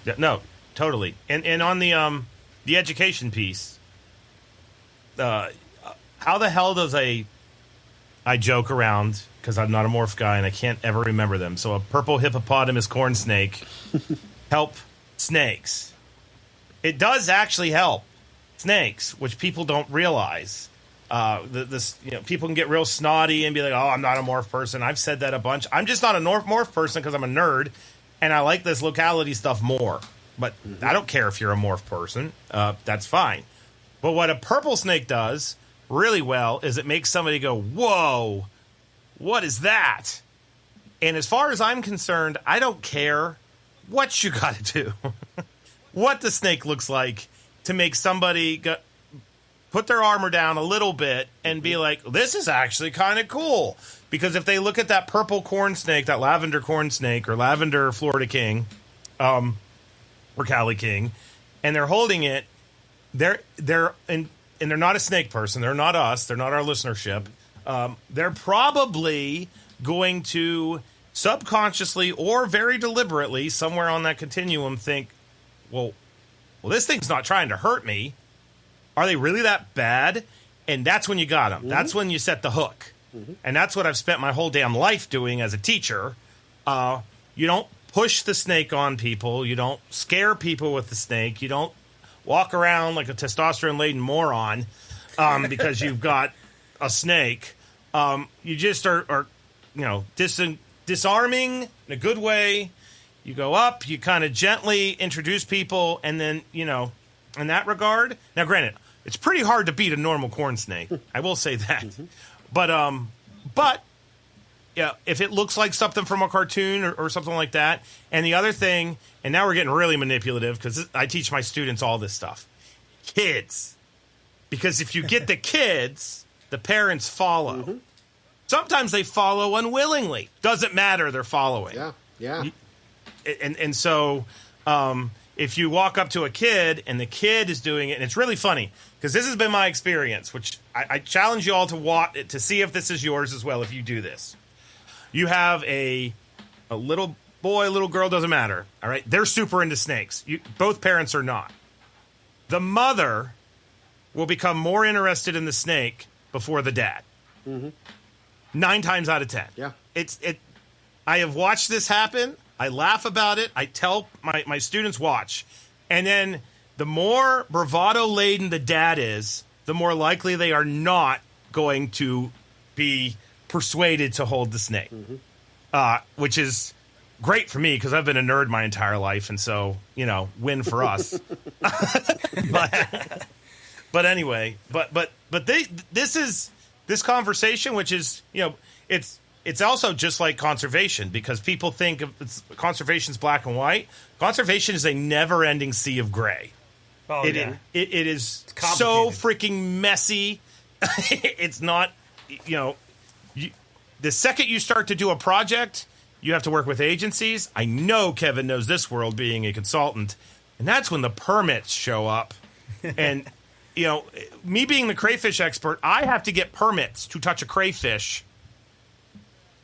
Yeah, no, totally. And on the the education piece. How the hell does I joke around because I'm not a morph guy and I can't ever remember them. So a purple hippopotamus corn snake help snakes. It does actually help snakes, which people don't realize. People can get real snotty and be like, "Oh, I'm not a morph person." I've said that a bunch. I'm just not a morph person because I'm a nerd, and I like this locality stuff more. But I don't care if you're a morph person. That's fine. But what a purple snake does really well is it makes somebody go, "Whoa, what is that?" And as far as I'm concerned, I don't care what you got to do, what the snake looks like to make somebody put their armor down a little bit and be like, this is actually kind of cool. Because if they look at that purple corn snake, that lavender corn snake or lavender Florida king, or Cali king, and they're holding it, and they're not a snake person. They're not us. They're not our listenership. They're probably going to subconsciously or very deliberately, somewhere on that continuum, think, well, this thing's not trying to hurt me. Are they really that bad? And that's when you got them. Mm-hmm. That's when you set the hook. Mm-hmm. And that's what I've spent my whole damn life doing as a teacher. You don't push the snake on people. You don't scare people with the snake. You don't walk around like a testosterone-laden moron because you've got a snake. You just are disarming in a good way. You go up, you kind of gently introduce people, and then, in that regard. Now, granted, it's pretty hard to beat a normal corn snake. I will say that. Mm-hmm. But yeah, if it looks like something from a cartoon or something like that. And the other thing, and now we're getting really manipulative because I teach my students all this stuff. Kids. Because if you get the kids, the parents follow. Mm-hmm. Sometimes they follow unwillingly. Doesn't matter, they're following. Yeah. And so if you walk up to a kid and the kid is doing it, and it's really funny because this has been my experience, which I challenge you all to see if this is yours as well if you do this. You have a little boy, little girl, doesn't matter, all right? They're super into snakes. Both parents are not. The mother will become more interested in the snake before the dad. Mm-hmm. 9 times out of 10. Yeah. I have watched this happen. I laugh about it. I tell my students, watch. And then the more bravado-laden the dad is, the more likely they are not going to be persuaded to hold the snake. Mm-hmm. Which is great for me because I've been a nerd my entire life. And so, win for us. But anyway, this conversation, which is, it's also just like conservation because people think conservation's black and white. Conservation is a never-ending sea of gray. Oh, it is so freaking messy. It's not, the second you start to do a project, you have to work with agencies. I know Kevin knows this world being a consultant, and that's when the permits show up. And, me being the crayfish expert, I have to get permits to touch a crayfish.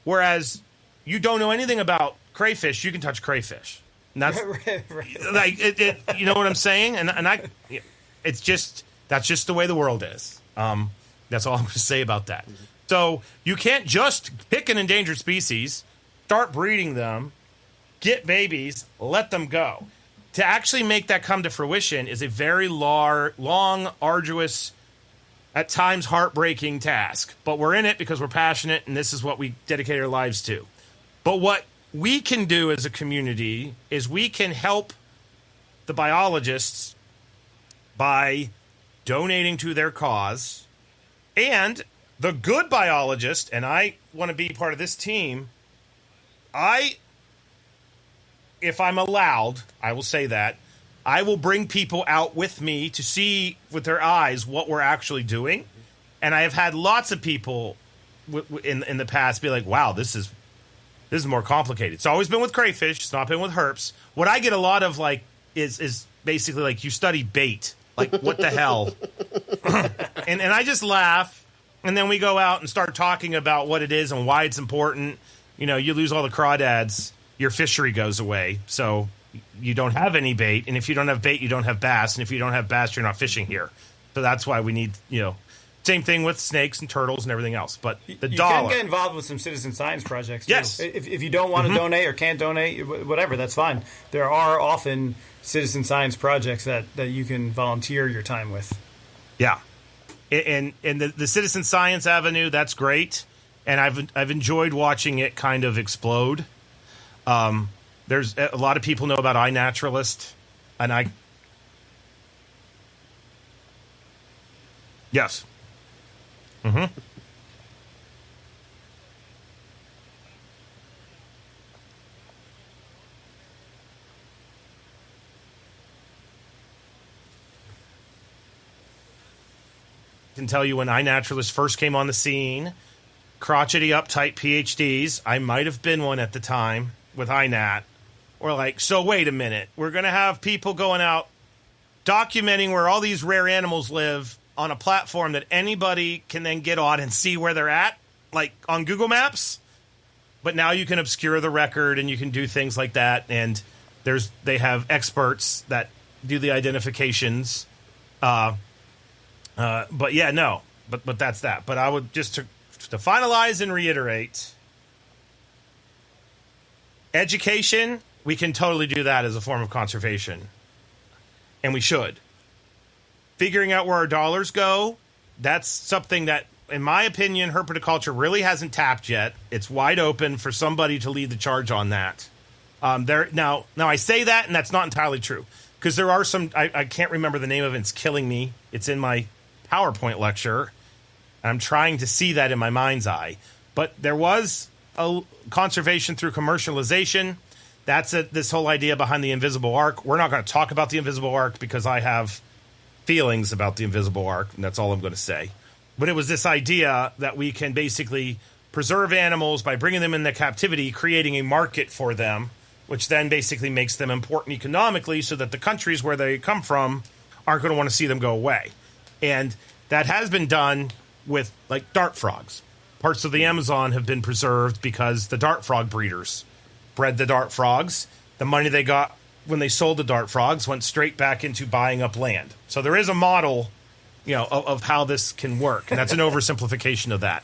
Whereas you don't know anything about crayfish, you can touch crayfish. And that's like you know what I'm saying? And that's just the way the world is. That's all I'm going to say about that. Mm-hmm. So you can't just pick an endangered species, start breeding them, get babies, let them go. To actually make that come to fruition is a very long, arduous, at times heartbreaking task. But we're in it because we're passionate, and this is what we dedicate our lives to. But what we can do as a community is we can help the biologists by donating to their cause, and the good biologist, and I want to be part of this team, if I'm allowed, I will say that, I will bring people out with me to see with their eyes what we're actually doing. And I have had lots of people in the past be like, wow, this is more complicated. It's always been with crayfish. It's not been with herps. What I get a lot of is basically like, you study bait. Like, what the hell? and I just laugh. And then we go out and start talking about what it is and why it's important. You lose all the crawdads, your fishery goes away. So you don't have any bait, and if you don't have bait, you don't have bass, and if you don't have bass, you're not fishing here. So that's why we need, same thing with snakes and turtles and everything else. But the dollar. You can get involved with some citizen science projects, too. Yes. If you don't want to donate or can't donate, whatever, that's fine. There are often citizen science projects that you can volunteer your time with. Yeah. And the citizen science avenue, that's great. And I've enjoyed watching it kind of explode. There's a lot of people know about iNaturalist, and yes. Mm-hmm. I can tell you when iNaturalist first came on the scene, crotchety, uptight PhDs, I might have been one at the time with iNat, were like, so wait a minute, we're going to have people going out documenting where all these rare animals live on a platform that anybody can then get on and see where they're at, like on Google Maps. But now you can obscure the record and you can do things like that. And they have experts that do the identifications. But yeah, no, but that's that. But I would just to finalize and reiterate, education, we can totally do that as a form of conservation. And we should. Figuring out where our dollars go, that's something that, in my opinion, herpetoculture really hasn't tapped yet. It's wide open for somebody to lead the charge on that. Now I say that, and that's not entirely true. Because there are some, I can't remember the name of it, it's killing me. It's in my PowerPoint lecture. I'm trying to see that in my mind's eye. But there was a conservation through commercialization. That's this whole idea behind the invisible arc. We're not going to talk about the invisible arc because I have feelings about the invisible arc, and that's all I'm going to say. But it was this idea that we can basically preserve animals by bringing them into captivity, creating a market for them, which then basically makes them important economically so that the countries where they come from aren't going to want to see them go away. And that has been done with, like, dart frogs. Parts of the Amazon have been preserved because the dart frog breeders bred the dart frogs. The money they got when they sold the dart frogs went straight back into buying up land. So there is a model, of how this can work. And that's an oversimplification of that.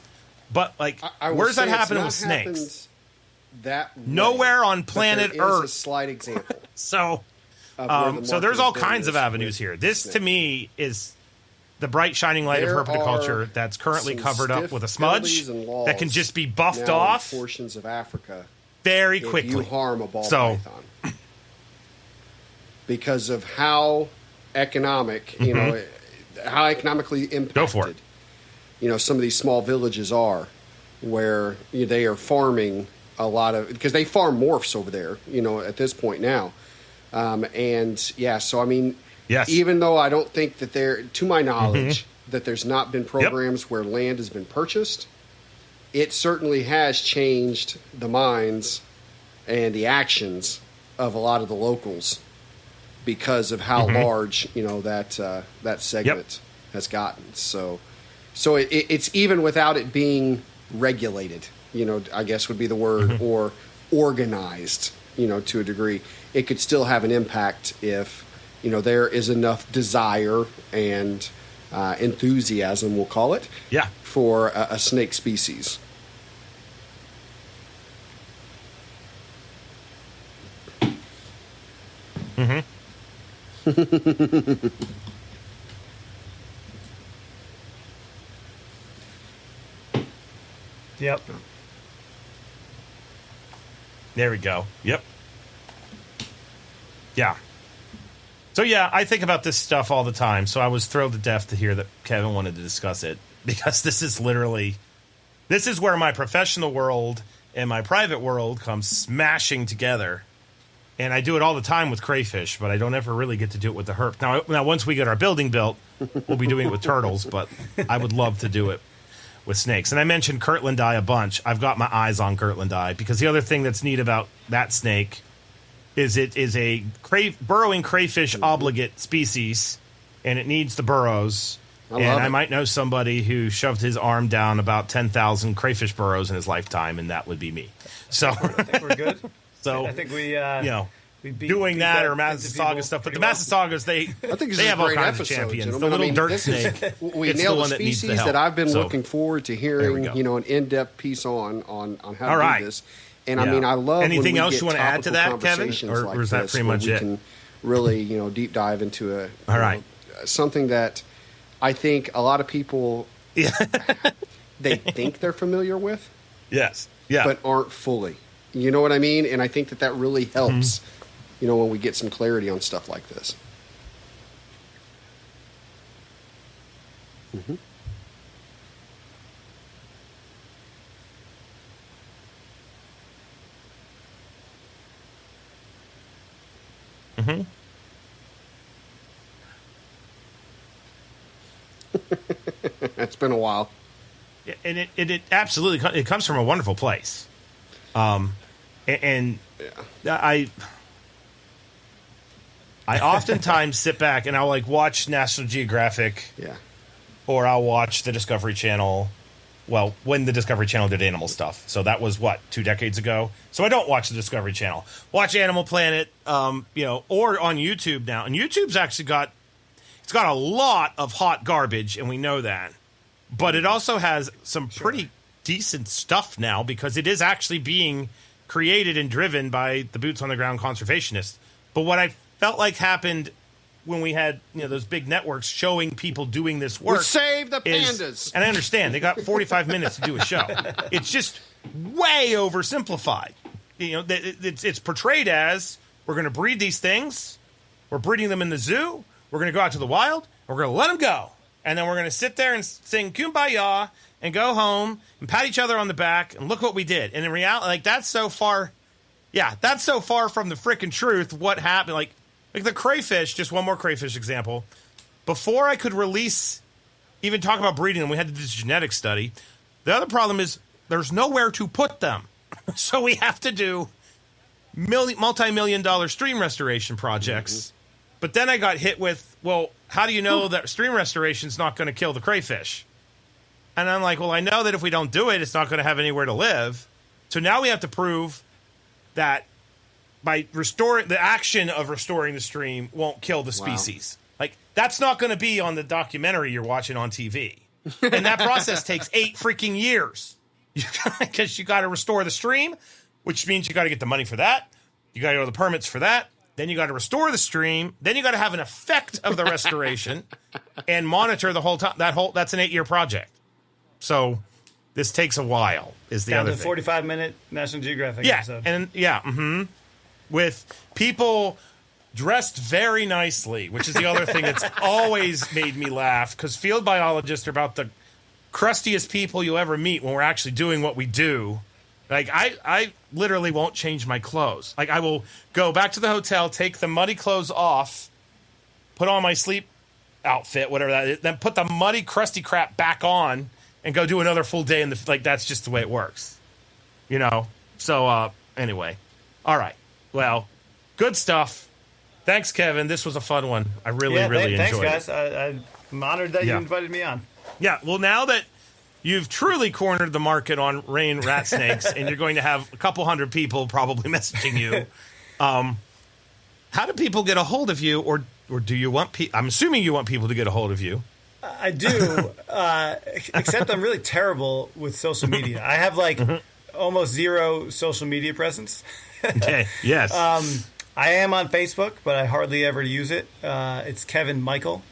But, like, where's that happening with snakes? Nowhere on planet Earth. A slight example. So there's all kinds of avenues here. This, to me, is the bright shining light of herpetoculture that's currently covered up with a smudge that can just be buffed off portions of Africa very quickly. If you harm a ball python. Because of how economic, how economically impacted, go for it. Some of these small villages are, where they are farming a lot of, because they farm morphs over there, at this point now. So I mean, yes. Even though I don't think that to my knowledge, that there's not been programs where land has been purchased, it certainly has changed the minds and the actions of a lot of the locals because of how large, that segment has gotten. So it's even without it being regulated, I guess would be the word, or organized, to a degree. It could still have an impact if, there is enough desire and enthusiasm, we'll call it, for a snake species. Yep. There we go. Yep. Yeah. So, yeah, I think about this stuff all the time. So I was thrilled to death to hear that Kevin wanted to discuss it, because this is where my professional world and my private world come smashing together. And I do it all the time with crayfish, but I don't ever really get to do it with the herp. Now, once we get our building built, we'll be doing it with turtles, but I would love to do it with snakes. And I mentioned Kirtland eye a bunch. I've got my eyes on Kirtland eye, because the other thing that's neat about that snake is it is a burrowing crayfish obligate species, and it needs the burrows. I might know somebody who shoved his arm down about 10,000 crayfish burrows in his lifetime, and that would be me. So I think we're good. So I think we doing that or Massasauga stuff. But the Massasaugas, I think they have all kinds of champions. The little dirt snake. We it's nailed the a one that needs the species help. that I've been So, looking forward to hearing, an in-depth piece on how All to right. do this. And Yeah. I mean, I love Anything when we else get you want to add to topical that, Kevin? conversations Or like is that this pretty where much we it? can really, deep dive into All right. something that I think a lot of people they think they're familiar with, Yes. Yeah. but aren't fully. You know what I mean? And I think that really helps, when we get some clarity on stuff like this. Mm-hmm. Mm-hmm. It's been a while. And it absolutely it comes from a wonderful place. And I oftentimes sit back and I'll watch National Geographic, or I'll watch the Discovery Channel. Well, when the Discovery Channel did animal stuff, so that was 2 decades ago. So I don't watch the Discovery Channel. Watch Animal Planet, or on YouTube now. And YouTube's actually got a lot of hot garbage, and we know that. But it also has some pretty decent stuff now because it is actually being created and driven by the boots on the ground conservationists. But what I felt like happened when we had those big networks showing people doing this work, we save the pandas. And I understand they got 45 minutes to do a show. It's just way oversimplified. It's portrayed as we're going to breed these things, we're breeding them in the zoo, we're going to go out to the wild, and we're going to let them go. And then we're going to sit there and sing Kumbaya and go home and pat each other on the back and look what we did. And in reality, that's so far from the frickin' truth. What happened? Like the crayfish, just one more crayfish example. Before I could even talk about breeding them, we had to do this genetic study. The other problem is there's nowhere to put them. So we have to do multi-million-dollar stream restoration projects. Mm-hmm. But then I got hit with, how do you know that stream restoration is not going to kill the crayfish? And I'm like, I know that if we don't do it, it's not going to have anywhere to live. So now we have to prove that by restoring the action of restoring the stream won't kill the species. Wow. That's not going to be on the documentary you're watching on TV. And that process takes 8 freaking years because you got to restore the stream, which means you got to get the money for that. You got to go to the permits for that. Then you got to restore the stream. Then you got to have an effect of the restoration and monitor the whole time. That's an 8-year project. So this takes a while. Is the other thing. 45-minute National Geographic episode. And with people dressed very nicely, which is the other thing that's always made me laugh. Because field biologists are about the crustiest people you'll ever meet when we're actually doing what we do. I literally won't change my clothes. I will go back to the hotel, take the muddy clothes off, put on my sleep outfit, whatever that is, then put the muddy, crusty crap back on and go do another full day in the that's just the way it works. So anyway. All right. Well, good stuff. Thanks, Kevin. This was a fun one. I really enjoyed it. Thanks, guys. I'm honored that you invited me on. Yeah. Well, now that you've truly cornered the market on Rein rat snakes, and you're going to have a couple hundred people probably messaging you. How do people get a hold of you, or do you want? I'm assuming you want people to get a hold of you. I do, except I'm really terrible with social media. I have almost zero social media presence. Okay. Yes. I am on Facebook, but I hardly ever use it. It's Kevin Michael.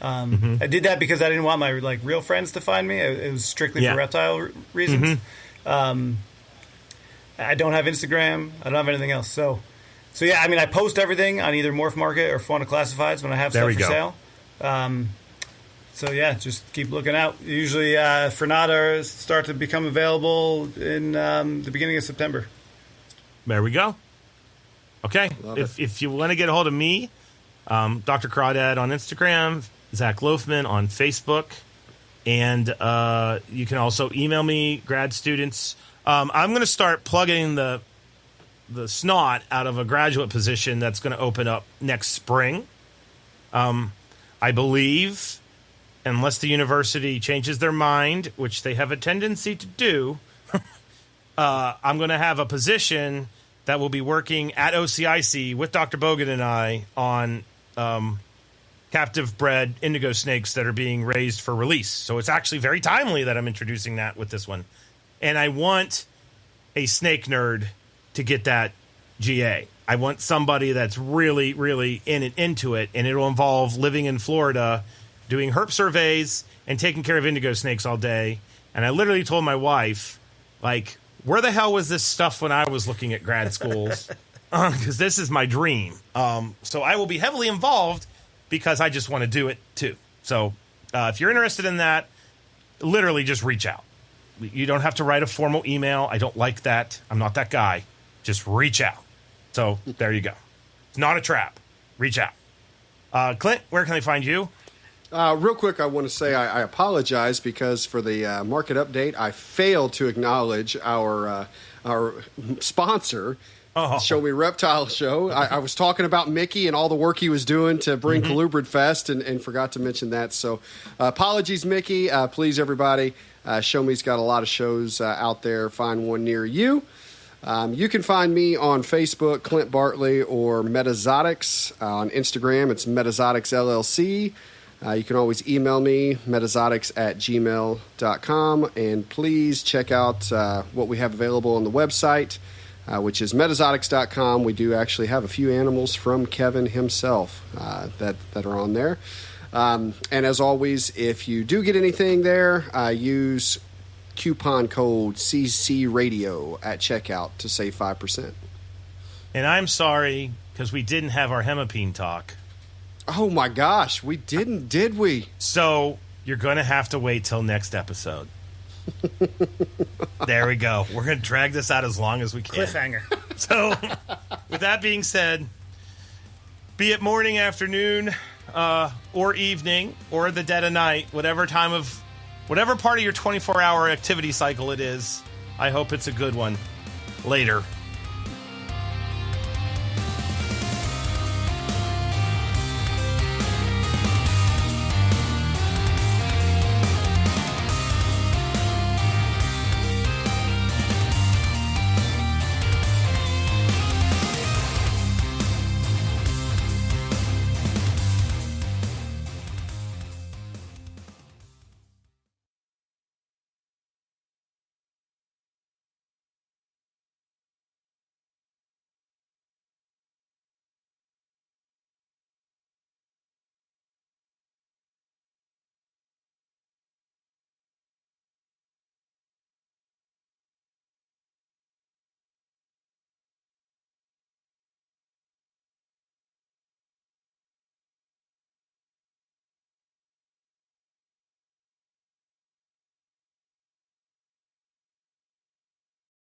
I did that because I didn't want my real friends to find me. It was strictly for reptile reasons. I don't have Instagram. I don't have anything else. So yeah. I mean, I post everything on either Morph Market or Fauna Classifieds when I have stuff for sale. So yeah, just keep looking out. Usually, Frenata start to become available in the beginning of September. There we go. Okay. If you want to get a hold of me, Dr. Crawdad on Instagram, Zach Loafman on Facebook, and you can also email me, grad students. I'm going to start plugging the snot out of a graduate position that's going to open up next spring. I believe, unless the university changes their mind, which they have a tendency to do, I'm going to have a position that will be working at OCIC with Dr. Bogan and I on captive bred indigo snakes that are being raised for release. So it's actually very timely that I'm introducing that with this one. And I want a snake nerd to get that GA. I want somebody that's really, really into it, and it'll involve living in Florida, doing herp surveys, and taking care of indigo snakes all day. And I literally told my wife, like, where the hell was this stuff when I was looking at grad schools? Because this is my dream. So I will be heavily involved because I just want to do it too. So if you're interested in that, literally just reach out. You don't have to write a formal email. I don't like that. I'm not that guy. Just reach out. So there you go. It's not a trap. Reach out. Clint, where can they find you? Real quick, I want to say I apologize because for the market update, I failed to acknowledge our sponsor, Show Me Reptile Show. I was talking about Mickey and all the work he was doing to bring Colubrid Fest and forgot to mention that. So apologies, Mickey. Please, everybody, Show Me's got a lot of shows out there. Find one near you. You can find me on Facebook, Clint Bartley, or Metazotics. On Instagram, it's Metazotics LLC. You can always email me, metazotics@gmail.com. And please check out what we have available on the website, which is metazotics.com. We do actually have a few animals from Kevin himself that are on there. And as always, if you do get anything there, use coupon code CCRadio at checkout to save 5%. And I'm sorry, because we didn't have our hemipene talk. Oh my gosh, we didn't, did we? So you're going to have to wait till next episode. There we go. We're going to drag this out as long as we can. Cliffhanger. So with that being said, be it morning, afternoon, or evening, or the dead of night, whatever part of your 24-hour activity cycle it is, I hope it's a good one. Later.